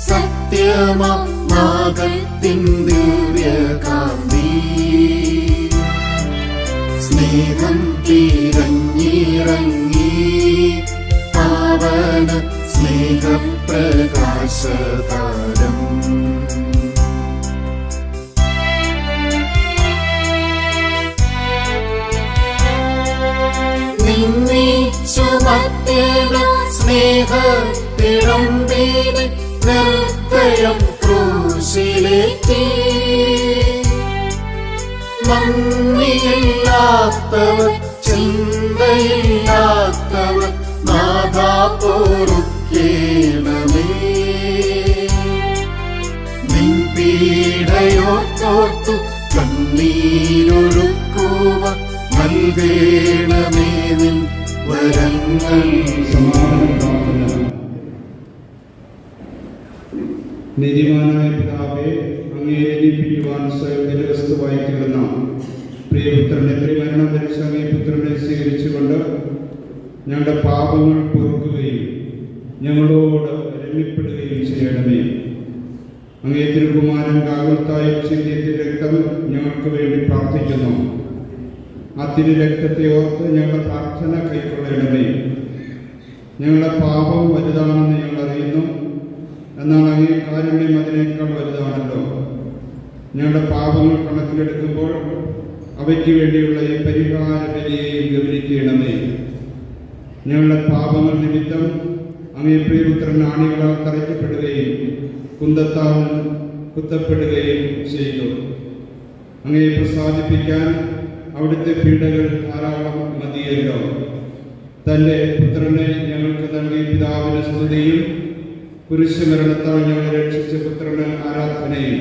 സത്യമാം നാഗത്തിൻ ദിവ്യകാന്തി, സ്നേഹം തിരഞ്ഞിറങ്ങി പാവന സ്നേഹപ്രകാശതാരം. സ്നേഹത്തിടമ്പേനെ നിർത്തയം ക്രൂശിലേറ്റി, നന്ദിയില്ലാത്തവർ ചിന്തയില്ലാത്തവർ നാഥാ പൊറുക്കേണമേ. നിൻ പീഡയോർത്തോർത്തു കണ്ണീരൊഴുക്കുവ നൽകേണമേ നിൻ വരങ്ങൾ. നീതിമാനായ പിതാവേ, അങ്ങയെ ജനിപ്പിക്കുവാൻ സ്വയം വസ്തുവായി തീർന്ന പ്രിയപുത്രനെ മരണം ധരിച്ച അങ്ങേ പുത്രനെ സ്വീകരിച്ചുകൊണ്ട് ഞങ്ങളുടെ പാപങ്ങൾ പൊറുക്കുകയും ഞങ്ങളോട് രമ്യപ്പെടുകയും ചെയ്യണമേ. അങ്ങേ തിരുകുമാരൻ കാകുൽത്തായ ചിന്തിയ രക്തം ഞങ്ങൾക്ക് വേണ്ടി പ്രാർത്ഥിക്കുന്നു. ആ തിരു രക്തത്തെ ഓർത്ത് ഞങ്ങളുടെ പ്രാർത്ഥന കൈക്കൊള്ളണമേ. ഞങ്ങളുടെ പാപം വലുതാണെന്ന് ഞങ്ങൾ അറിയുന്നു. എന്നാൽ അങ്ങേ കാരുണ്യം അതിനേക്കാൾ വലുതാണല്ലോ. ഞങ്ങളുടെ പാപങ്ങൾ കണക്കിലെടുക്കുമ്പോൾ അവയ്ക്ക് വേണ്ടിയുള്ള ഈ പരിഹാര ബലിയെയും ഗൗനിക്കണമേ. ഞങ്ങളുടെ പാപങ്ങൾ നിമിത്തം അങ്ങേ പ്രിയപുത്രൻ ആണികളാൽ തറയ്ക്കപ്പെടുകയും കുന്തത്താൽ കുത്തപ്പെടുകയും ചെയ്തു. അങ്ങയെ പ്രസാദിപ്പിക്കാൻ അവിടുത്തെ പീഡകൾ ധാരാളം മതിയല്ലോ. തൻ്റെ പുത്രനെ ഞങ്ങൾക്ക് നൽകിയ പിതാവിന് സ്തുതിയും കുരിശുമരണത്താൽ ഞങ്ങളെ രക്ഷിച്ച പുത്രന് ആരാധനയും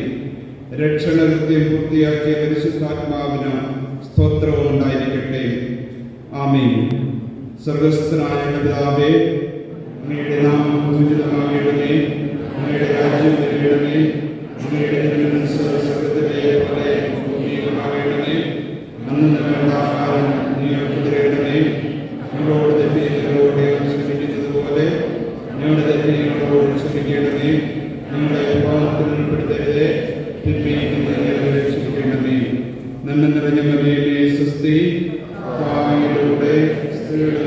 രക്ഷണകൃത്യം പൂർത്തിയാക്കിയ പരിശുദ്ധാത്മാവിന് സ്തോത്രവും ഉണ്ടായിരിക്കട്ടെ. ആമേൻ. സ്വർഗസ്ഥനായ പിതാവേ, അങ്ങയുടെ നാമം പൂജിതമാകണമേ. അങ്ങയുടെ രാജ്യം വരണമേ. അങ്ങയുടെ തിരുമനസ്സ് സ്വർഗ്ഗത്തിലെ പോലെ ഭൂമിയിലുമാകണമേ. അന്ന് വേണ്ട ആഹാരം ഞങ്ങൾക്ക് തരണമേ. ഞങ്ങളോട് തെറ്റ് ഞങ്ങളോട് ക്ഷമിക്കുന്നതുപോലെ ഞങ്ങളുടെ തെറ്റ് ഞങ്ങളോട് ക്ഷമിക്കണമേ. ഞങ്ങളെ പാപത്തിൽ ഉൾപ്പെടുത്തരുതേ, തിന്മയിൽ നിന്ന് ഞങ്ങളെ രക്ഷിക്കണമേ. നന്മ നിറഞ്ഞ മറിയമേ, സ്വസ്തി. കർത്താവിലൂടെ സ്ത്രീകളിൽ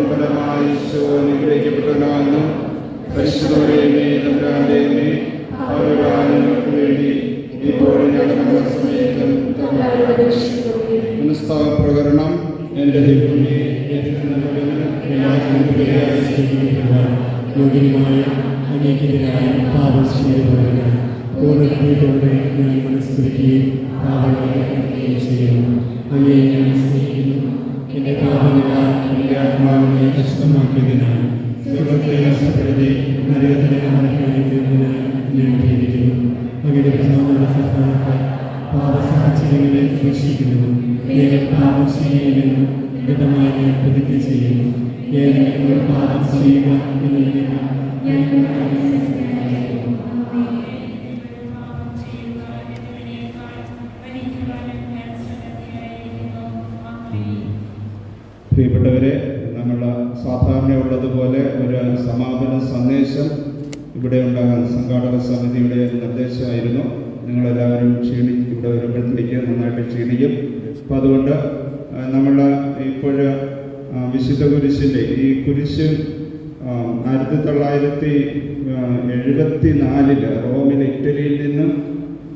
ഫലമായി ഈശോ അനുഗ്രഹിക്കപ്പെട്ടവനാകുന്നു. പരിശുദ്ധ മറിയമേ, തമ്പുരാന്റെ അമ്മേ, പാപികളായവർക്ക് വേണ്ടി ഇപ്പോഴും ഞങ്ങളുടെ സമയത്തും മനസ്താപപ്രകരണം. എൻ്റെ ദൈവമേ, യോഗ്യമായ അനേകരായ പാപം ചെയ്തവരാണ് പൂർണ്ണതയോടെ ഞാൻ മനസ്സുകയും പാപങ്ങളെ ചെയ്യുന്നു. അങ്ങേ ഞാൻ സ്നേഹിക്കുന്നു. എൻ്റെ പാപങ്ങളാൽ എൻ്റെ ആത്മാവിനെ നഷ്ടമാക്കിയതിനാൽ കഷ്ടപ്പെടുത്തി നരകത്തിലെ മനുഷ്യനെ ലഭിക്കുന്നു. അങ്ങനെ പാപസാഹചര്യങ്ങളെ ഉപേക്ഷിക്കുന്നു. പാപം ചെയ്യുന്നു മിതമായി പ്രതിജ്ഞ ചെയ്യുന്നു. ഏതെങ്കിലും പാപം ചെയ്യുക എന്നതിലേക്ക് പ്രിയപ്പെട്ടവരെ, നമ്മൾ സാധാരണയുള്ളതുപോലെ ഒരു സമാപന സന്ദേശം ഇവിടെ ഉണ്ടാകാൻ സംഘാടക സമിതിയുടെ നിർദ്ദേശമായിരുന്നു. നിങ്ങളെല്ലാവരും ഇവിടെ വരുമ്പോഴത്തേക്ക് നന്നായിട്ട് ക്ഷീണിക്കും. അപ്പോൾ അതുകൊണ്ട് നമ്മൾ ഇപ്പോൾ വിശുദ്ധ കുരിശിൻ്റെ ഈ കുരിശ് 1974 റോമിലെ ഇറ്റലിയിൽ നിന്ന്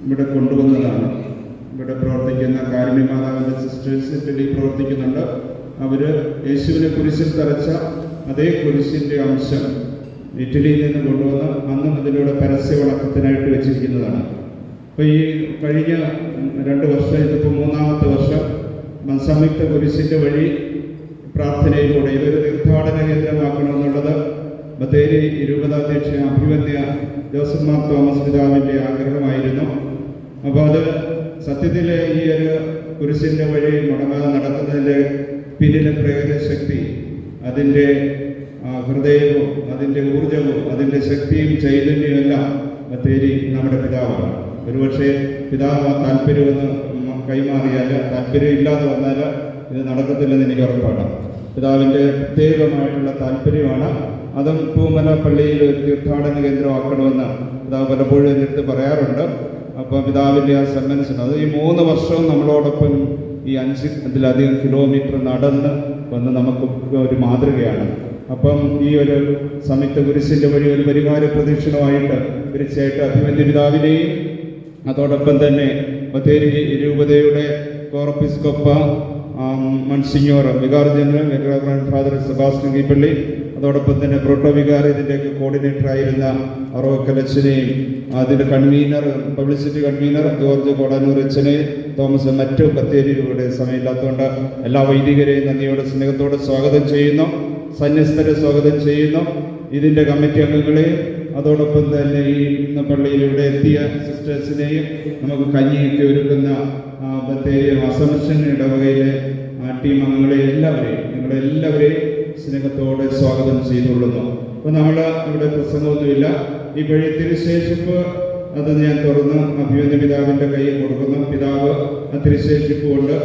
ഇവിടെ കൊണ്ടുവന്നതാണ്. ഇവിടെ പ്രവർത്തിക്കുന്ന കാരുണ്യമാതാവിൻ്റെ സിസ്റ്റേഴ്സ് ഇറ്റലിയിൽ പ്രവർത്തിക്കുന്നുണ്ട്. അവർ യേശുവിനെ കുരിശിൽ തറച്ച അതേ കുരിശിൻ്റെ അംശം ഇറ്റലിയിൽ നിന്ന് കൊണ്ടുവന്ന് അന്നും അതിലൂടെ പരസ്യ വണക്കത്തിനായിട്ട് വെച്ചിരിക്കുന്നതാണ്. അപ്പോൾ ഈ കഴിഞ്ഞ 2 വർഷം, ഇതിപ്പോൾ 3ാമത്തെ വർഷം, സംയുക്ത കുരിശിൻ്റെ വഴി പ്രാർത്ഥനയിലൂടെ ഇതൊരു തീർത്ഥാടന കേന്ദ്രമാക്കണമെന്നുള്ളത് ബത്തേരി രൂപതാധ്യക്ഷ അഭിവന്യ ജോസഫ് മാർ തോമസ് പിതാവിൻ്റെ ആഗ്രഹമായിരുന്നു. അപ്പോൾ അത് സത്യത്തിൽ ഈ ഒരു കുരിശിൻ്റെ വഴി മുടങ്ങാതെ നടക്കുന്നതിൻ്റെ പിന്നിലെ പ്രേരകശക്തി, അതിൻ്റെ ഹൃദയവും അതിൻ്റെ ഊർജവും അതിൻ്റെ ശക്തിയും ചൈതന്യവും എല്ലാം ബത്തേരി നമ്മുടെ പിതാവാണ്. ഒരുപക്ഷെ പിതാവ് ആ താല്പര്യമൊന്ന് കൈമാറിയാൽ, താല്പര്യം ഇല്ലാതെ വന്നാൽ ഇത് നടക്കത്തില്ലെന്ന് എനിക്ക് ഉറപ്പാണ്. പിതാവിൻ്റെ പ്രത്യേകമായിട്ടുള്ള താല്പര്യമാണ്. അതും പൂമല പള്ളിയിൽ ഒരു തീർത്ഥാടന കേന്ദ്രമാക്കണമെന്ന് പിതാവ് പലപ്പോഴും എൻ്റെ അടുത്ത് പറയാറുണ്ട്. അപ്പോൾ പിതാവിൻ്റെ ആ സന്മനസ്സിന് അത് ഈ 3 വർഷവും നമ്മളോടൊപ്പം ഈ 5-ത്തിലധികം കിലോമീറ്റർ നടന്ന് വന്ന് നമുക്ക് ഒരു മാതൃകയാണ്. അപ്പം ഈ ഒരു സംയുക്ത കുരിശിൻ്റെ വഴി ഒരു പരിഹാര പ്രദക്ഷിണമായിട്ട് തീർച്ചയായിട്ടും അഭിമന്യ പിതാവിനെയും അതോടൊപ്പം തന്നെ ബത്തേരി രൂപതയുടെ കോർപ്പിസ്കൊപ്പ മൺസിഞ്ഞോർ vicar general father Sebastian Keeppally, അതോടൊപ്പം തന്നെ പ്രോട്ടോ വികാർ, ഇതിൻ്റെയൊക്കെ കോർഡിനേറ്ററായിരുന്ന അറവക്കലച്ചനെയും അതിൻ്റെ കൺവീനർ, പബ്ലിസിറ്റി കൺവീനർ ജോർജ് കോടാനൂർ അച്ഛനെയും തോമസ്, മറ്റു ബത്തേരിയുടെ സമയമില്ലാത്തതുകൊണ്ട് എല്ലാ വൈദികരെയും നന്ദിയോടെ സ്നേഹത്തോടെ സ്വാഗതം ചെയ്യുന്നു. സന്യസ്തരെ സ്വാഗതം ചെയ്യുന്നു. ഇതിൻ്റെ കമ്മിറ്റി അംഗങ്ങളെയും അതോടൊപ്പം തന്നെ ഈ പള്ളിയിലൂടെ എത്തിയ സിസ്റ്റേഴ്സിനെയും നമുക്ക് കഞ്ഞിയൊക്കെ ഒരുക്കുന്ന ബത്തേരി അസംഷൻ ഇടവകയിലെ ടീം അംഗങ്ങളെയും എല്ലാവരെയും നിങ്ങളെല്ലാവരെയും സ്നേഹത്തോടെ സ്വാഗതം ചെയ്തുകൊള്ളുന്നു. അപ്പോൾ നമ്മൾ ഇവിടെ പ്രസംഗമൊന്നുമില്ല. ഈ വഴി തിരുശേഷിപ്പ് അത് ഞാൻ തുറന്ന് അഭിമന്യ പിതാവിൻ്റെ കയ്യിൽ കൊടുക്കുന്നു. പിതാവ് ആ തിരുശേഷിപ്പ് കൊണ്ട്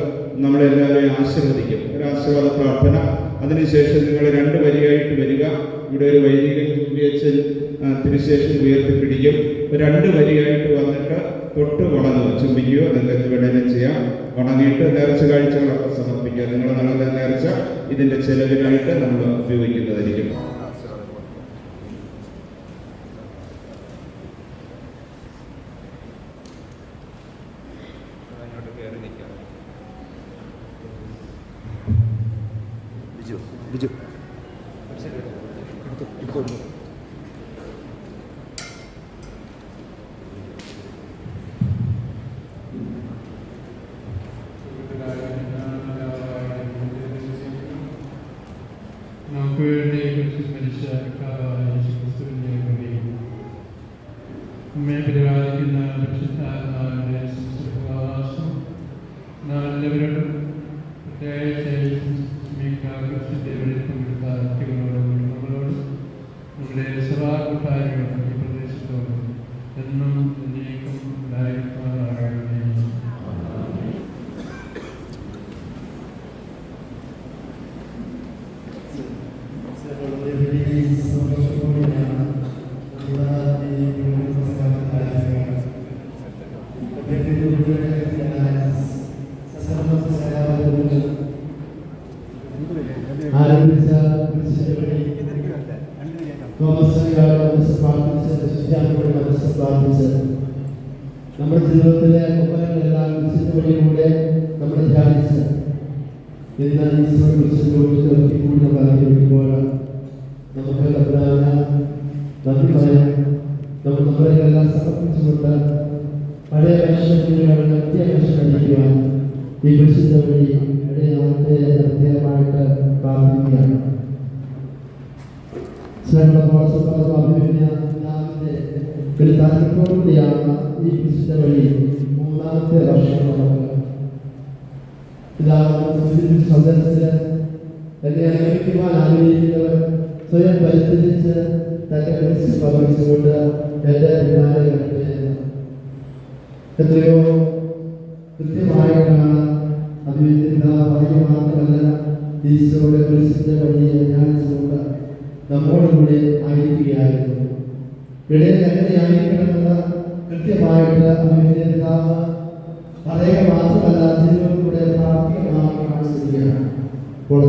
നമ്മളെല്ലാവരെയും ആശീർവദിക്കും. ഒരു ആശീർവാദ പ്രാർത്ഥന. അതിനുശേഷം നിങ്ങൾ 2 വരിയായിട്ട് വരിക. ഇവിടെ ഒരു വൈദികൻ കുരിയച്ചൻ തിരുശേഷം ഉയർത്തിപ്പിടിക്കും. 2 വരിയായിട്ട് വന്നിട്ട് തൊട്ട് വണങ്ങുക, ചുംബിക്കുകയോ നിങ്ങൾക്ക് വേണമെങ്കിലും ചെയ്യാം. വണങ്ങിയിട്ട് നേർച്ച കാഴ്ചകളൊക്കെ സമർപ്പിക്കുക. നിങ്ങൾ നൽകുന്ന നേർച്ച ഇതിൻ്റെ ചെലവിനായിട്ട് നമ്മൾ ഉപയോഗിക്കുന്നതായിരിക്കും. നമുക്ക് വേണ്ടി മരിച്ച ക്രിസ്തുവിന്റെ കൃപയും നമ്മെ പരിപാലിക്കുന്ന പരിശുദ്ധാത്മാവിന്റെ സംസ്കൃതവാസം എല്ലാവരോടും പ്രത്യേകിച്ച് വെളിപ്പെടുത്ത വ്യക്തികളോടും കുടുംബങ്ങളോടും നമ്മുടെ സഭാകൂട്ടാരികളോടും ഈ പ്രദേശത്തോടും എന്നും എന്നേക്കും ഉണ്ടായിരിക്കുവാനാകണമേ. നമ്മുടെ ജീവിതത്തിലെ ഉപകരണങ്ങളെല്ലാം വഴിയിലൂടെ നമ്മൾ ധ്യാനിച്ച് ഇന്ന് ഈശ്വരനോട് ആഗ്രഹിക്കുമ്പോൾ നമുക്ക് നന്ദി പറയാം. നമ്മൾ നമ്മളെല്ലാം സമർപ്പിച്ചുകൊണ്ട് പഴയ വേഷങ്ങളിലാണ് പുതിയ വേഷം ധരിക്കുവാൻ ഈ വിശുദ്ധ വഴി പ്രത്യേകമായിട്ട് പ്രാർത്ഥിക്കുകയാണ്. ഒരു താല്പര്യത്തോടുകൂടിയാണ് ഈ വിശുദ്ധ വഴി മൂന്നാമത്തെ വർഷം നമുക്ക് സന്ദർശിച്ച് എന്നെ അനുഭവിക്കുവാൻ ആഗ്രഹിക്കുന്നവർ സ്വയം പരിസ്ഥിതിച്ച് തന്റെ മനസ്സിൽ പകർച്ചുകൊണ്ട് എൻ്റെ പിന്നാലെ എത്രയോ കൃത്യമായിട്ടാണ് പറയുക മാത്രമല്ല ഈശോയുടെ വിശുദ്ധ വഴിയെ ധ്യാനിച്ചുകൊണ്ട് നമ്മോടുകൂടെ ആയിരിക്കുകയായിരുന്നു. ഇടയിൽ എങ്ങനെയായിരിക്കണമെന്ന് കൃത്യമായിട്ട് പിതാവ് പറയുക മാത്രമല്ല ജീവിതത്തിലൂടെ പ്രാർത്ഥികമായി കാണിച്ചിരിക്കുകയാണ്. ഇപ്പോൾ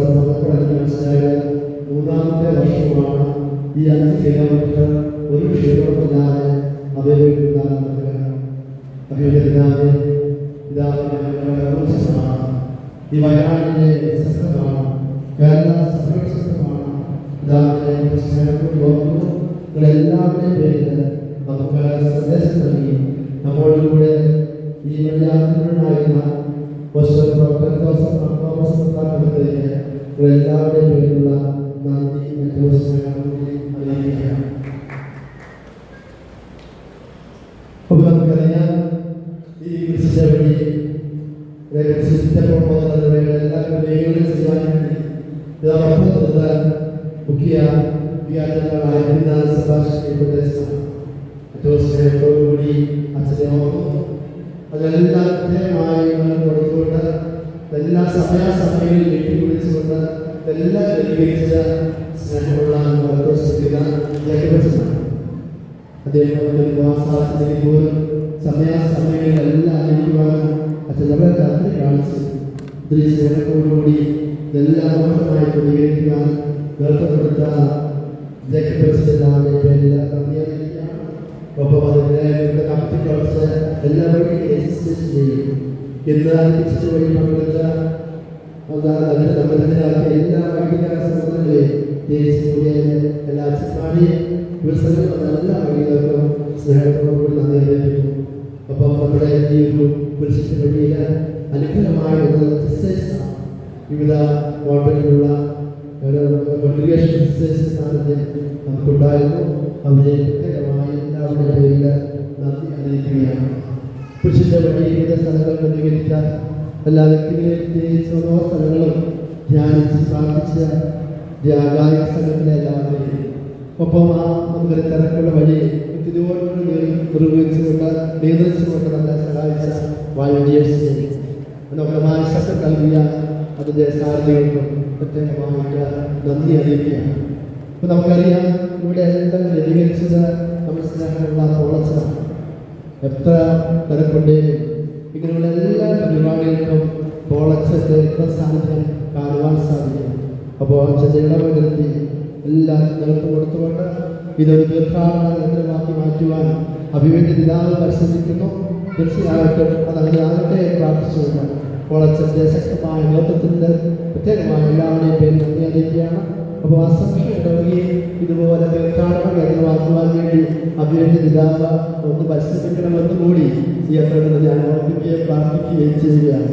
മനസ്സിലായ മൂന്നാമത്തെ വർഷമാണ് ഈ 5 കിലോമീറ്റർ ഒരു ക്ഷീണമില്ലാതെ ഈ വയനാടിന്റെ ശക്തമാണ്, കേരള സഭയുടെ ശക്തമാണ്. എല്ലാവരുടെയും പേരിൽ നമുക്ക് സന്ദേശം നൽകി നമ്മോടുകൂടെ ഈ വഴിയാത്രനായിരുന്ന എല്ലാവരുടെയും പേരിലുള്ള നന്ദി അറിയിക്കുകയാണ്. അപ്പോൾ നമുക്കറിയാം ഈ വിശുദ്ധ വഴി മുഖ്യ സ്നേഹത്തോടുകൂടി അച്ഛനെ ഓർക്കുന്നു. അതെല്ലാം കൃത്യമായി കൊടുത്തുകൊണ്ട് എല്ലാ സമയാസമയങ്ങളിൽ വെട്ടിപ്പിടിച്ചുകൊണ്ട് എല്ലാം ക്രമീകരിച്ച സ്നേഹമുള്ള അദ്ദേഹം പോലും സമയാസമയങ്ങളിലെല്ലാം അറിയിക്കുവാനും അച്ഛൻ നമ്മളെ രാത്രി കാണിച്ചു. ഒത്തിരി സ്നേഹത്തോടുകൂടി ഇതെല്ലാം പൂർണ്ണമായി ക്രമീകരിക്കുവാൻ നേതൃത്വപ്പെടുത്ത ജഗപ്രസിദ്ധനായ പേരിൽ നന്ദി അറിയിക്കുകയാണ്. ഒപ്പം അതിൻ്റെ കമ്മിറ്റി പ്രവർത്തകർ എല്ലാവരും രജിസ്ട്രേഷൻ ചെയ്യും. ഇന്ന് വിശുദ്ധ വഴി പങ്കെടുത്ത നമ്മളിലാക്കിയ എല്ലാ വൈദിക സംഘടനകളെയും എല്ലാ അച്ഛന്മാരെയും ദിവസങ്ങളും എല്ലാ വഴികൾക്കും സ്നേഹത്തോടുകൂടി നന്ദി അറിയിക്കുന്നു. ഒപ്പം നമ്മുടെ ഈ ഒരു പുരുഷ വഴിയിൽ അനുഗ്രഹമായ വിവിധ മോഡലിലുള്ള നമുക്കുണ്ടായിരുന്നു. അവരെ പ്രത്യേകമായി എല്ലാവരുടെ പേരിൽ നന്ദി അറിയിക്കുകയാണ്. പുരുഷന്റെ വഴി വിവിധ സ്ഥലങ്ങൾ ക്രമീകരിക്കാൻ എല്ലാ വ്യക്തികളെയും പ്രത്യേകിച്ച് ഓരോ സ്ഥലങ്ങളും ധ്യാനിച്ച് പ്രാർത്ഥിച്ച ഗായക സ്ഥലത്തിലെ എല്ലാവരെയും ഒപ്പം നമുക്കൊരു തിരക്കുള്ള വഴി നിർവഹിച്ചുകൊണ്ട് നിയന്ത്രിച്ചുകൊണ്ട് നമ്മളെ സഹായിച്ച വാലണ്ടിയേഴ്സിനെയും നമ്മുടെ മാനസികം നൽകിയ അതിൻ്റെ സാധ്യതകൾക്കും പ്രത്യേകമായിട്ട് നന്ദി അറിയിക്കുകയാണ്. അപ്പോൾ നമുക്കറിയാം ഇവിടെ എല്ലാം ലഘൂകരിച്ചത് നമ്മൾ സ്നേഹമുള്ള കോളേജാണ്. എത്ര തിരക്കുണ്ടെങ്കിലും ഇങ്ങനെയുള്ള എല്ലാ പരിപാടികൾക്കും കോളേജിൻ്റെ എത്ര സാന്നിധ്യം കാണുവാൻ സാധിക്കും. അപ്പോൾ ഇടപെടുത്തി എല്ലാം നിലത്ത് കൊടുത്തുകൊണ്ട് ഇതൊരു തീർത്ഥാടന കേന്ദ്രമാക്കി മാറ്റുവാൻ അഭിവേണ്ടി പിതാവ് പരിശ്രമിക്കുന്നു. തീർച്ചയായിട്ടും അതങ്ങനെ ആകട്ടെ പ്രാർത്ഥിച്ചുകൊണ്ടാണ് കോളേജിൻ്റെ ശക്തമായ നേതൃത്വത്തിൻ്റെ പ്രത്യേകമായ എല്ലാവരുടെയും പേര് നന്ദി അറിയിക്കുകയാണ്. അപ്പോൾ അസംഖ്യം ഇടവകയും ഇതുപോലെ തീർത്ഥാടന കേന്ദ്രമാക്കുവാൻ വേണ്ടി അഭിവേണ്ടി പിതാവ് ഒന്ന് പരിശ്രമിക്കണമെന്ന് കൂടി ഈ യാത്രകളിൽ ഞാൻ ഓർപ്പിക്കുകയും പ്രാർത്ഥിക്കുകയും ചെയ്യുകയാണ്.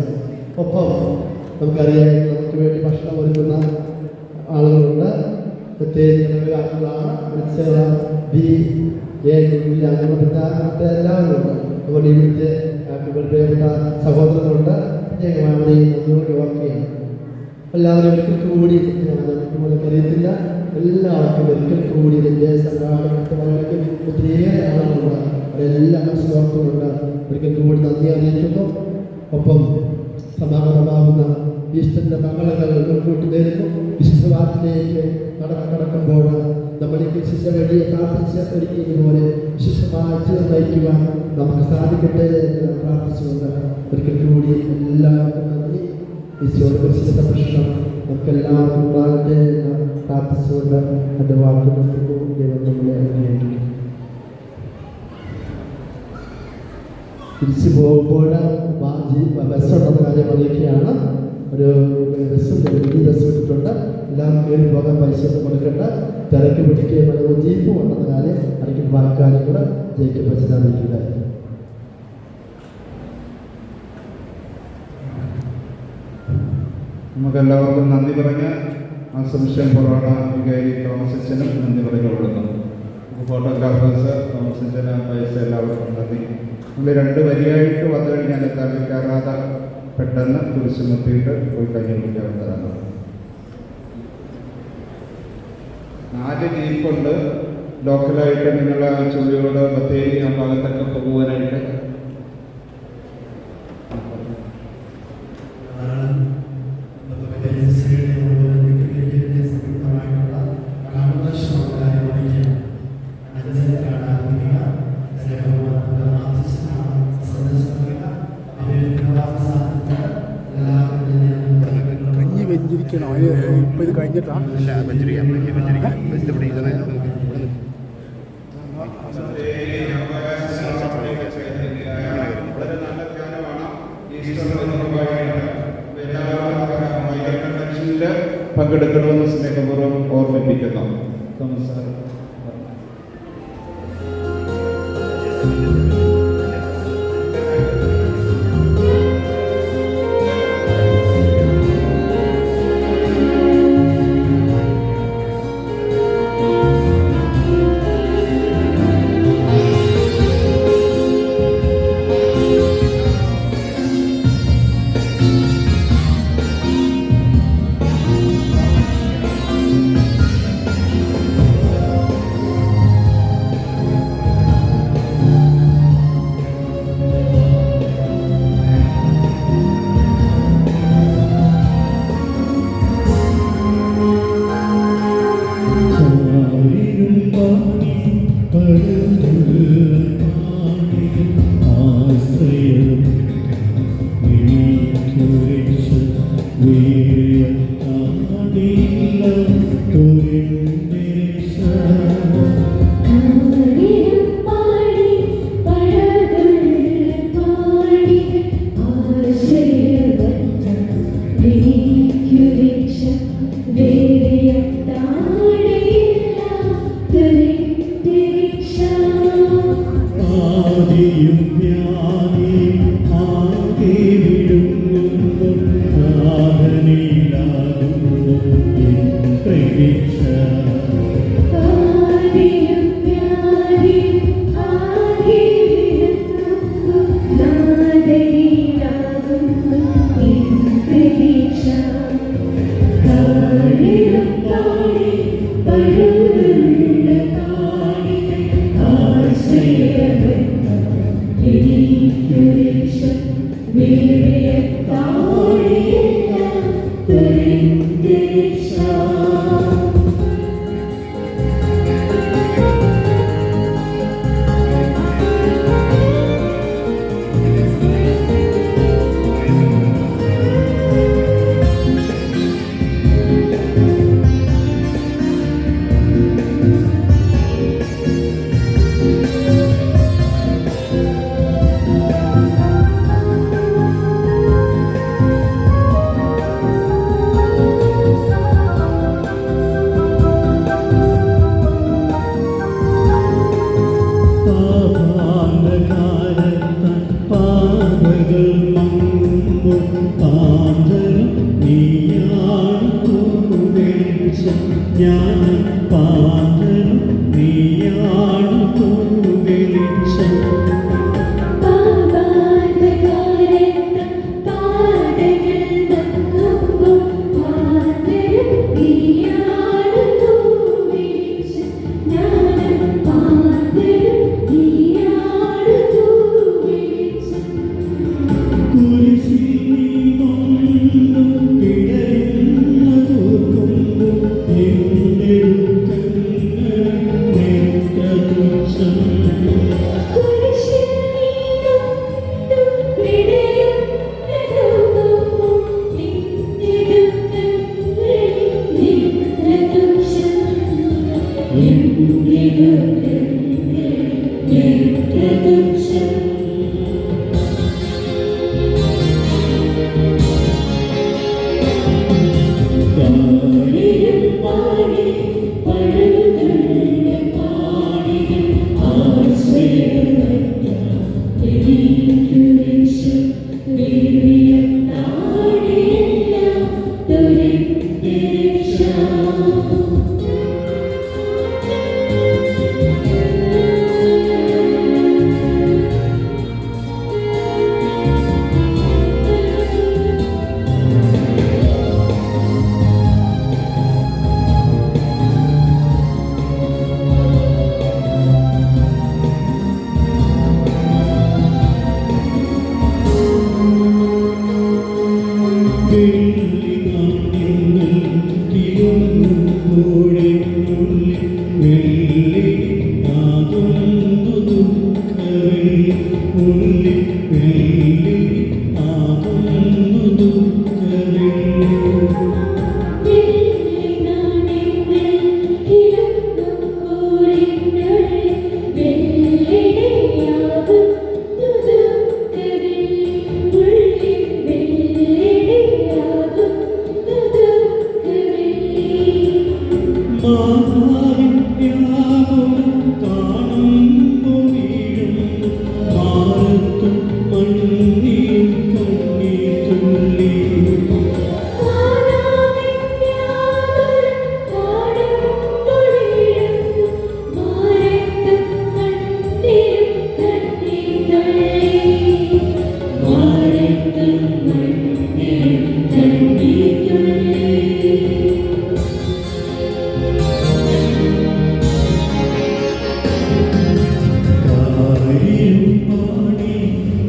ഒപ്പം നമുക്കറിയാം നമുക്ക് വേണ്ടി ഭക്ഷണം ഒരുക്കുന്ന ആളുകളുണ്ട്. പ്രത്യേകിച്ച് ആളുകളാണ് മറ്റേ എല്ലാവരും ഉണ്ട്. അതുപോലെ ഇവിടുത്തെ പ്രിയപ്പെട്ട സഹോദരങ്ങളുണ്ട്. പ്രത്യേകമായി നന്ദിയോട് ഓർക്കുകയാണ്. എല്ലാവരും ഒരിക്കൽ കൂടി അറിയത്തില്ല, എല്ലാവർക്കും ഒരിക്കൽ കൂടി ഇതിൻ്റെ സംഘാടകർക്ക് ഒത്തിരിയേറെ ആളുകളുണ്ട്. അവരെല്ലാം മനസ്സിലാക്കുന്നുണ്ട്. ഒരിക്കൽ കൂടി നന്ദി അറിയിക്കുന്നു. ഒപ്പം സമാഗതമാകുന്ന ഈസ്റ്ററിൻ്റെ മംഗളങ്ങൾ മുൻകൂട്ടി നേരുന്നു. വിശുദ്ധവാദത്തിലേക്ക് കടക്കുമ്പോൾ നമ്മുടെ വിശുദ്ധ വഴിയെ പ്രാർത്ഥിച്ച് ഒരുക്കിയതുപോലെ വിശുദ്ധമായ ജീവിതം നയിക്കുവാൻ നമുക്ക് സാധിക്കട്ടെ എന്ന് പ്രാർത്ഥിച്ചുകൊണ്ട് ഒരിക്കൽ കൂടി എല്ലാവർക്കും നന്ദി. ഈശോയുടെ പരിശുദ്ധ പ്രശ്നം നമുക്കെല്ലാവർക്കും ഉണ്ടാകട്ടെ എന്ന് പ്രാർത്ഥിച്ചുകൊണ്ട് എൻ്റെ വാക്കുകൾ ദൈവം നമ്മളെ അനുഗ്രഹിക്കും. തിരിച്ചു പോകുമ്പോൾ ബസ്സുണ്ടെന്ന കാര്യം അറിയിക്കുകയാണ്. ഒരു ബസ്സുണ്ട്, വലിയ ബസ് ഇട്ടിട്ടുണ്ട്. എല്ലാം കയറി പോകാൻ പൈസ കൊടുക്കേണ്ട, തിരക്ക് പിടിക്കുകയും അതുപോലെ ജീപ്പും ഉണ്ടെന്ന കാര്യം അറിയിക്കുന്ന വാക്കാര്യങ്ങൾ ജയിക്ക് പ്രചരിക്കുക. നമുക്കെല്ലാവർക്കും നന്ദി പറഞ്ഞ് അസംഷൻ ഫൊറോണ വികാരി തോമസ് അച്ഛനും നന്ദി പറഞ്ഞുകൊള്ളുന്നു. ഫോട്ടോഗ്രാഫേഴ്സ് തോമസ് അച്ഛൻ, പൈസ എല്ലാവർക്കും നന്ദി. നമ്മൾ 2 വരിയായിട്ട് വന്നു കഴിഞ്ഞാൽ കയറാതെ പെട്ടെന്ന് കുരിശുമത്തിയിട്ട് പോയി കഴിഞ്ഞ് വിളിക്കാവുന്നതാണ്. 4 ജീപ്പുണ്ട് ലോക്കലായിട്ട്. നിങ്ങൾ ചുള്ളിയോട് ബത്തേരി ആ ഭാഗത്തൊക്കെ പോകുവാനായിട്ട്. കഞ്ഞി വെഞ്ചിരിക്കണോ? ഇപ്പം ഇത് കഴിഞ്ഞിട്ടാണ്. പങ്കെടുക്കണമെന്ന് സ്നേഹപൂർവ്വം ഓർമ്മിപ്പിക്കുന്നു. Thank you.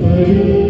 പാടി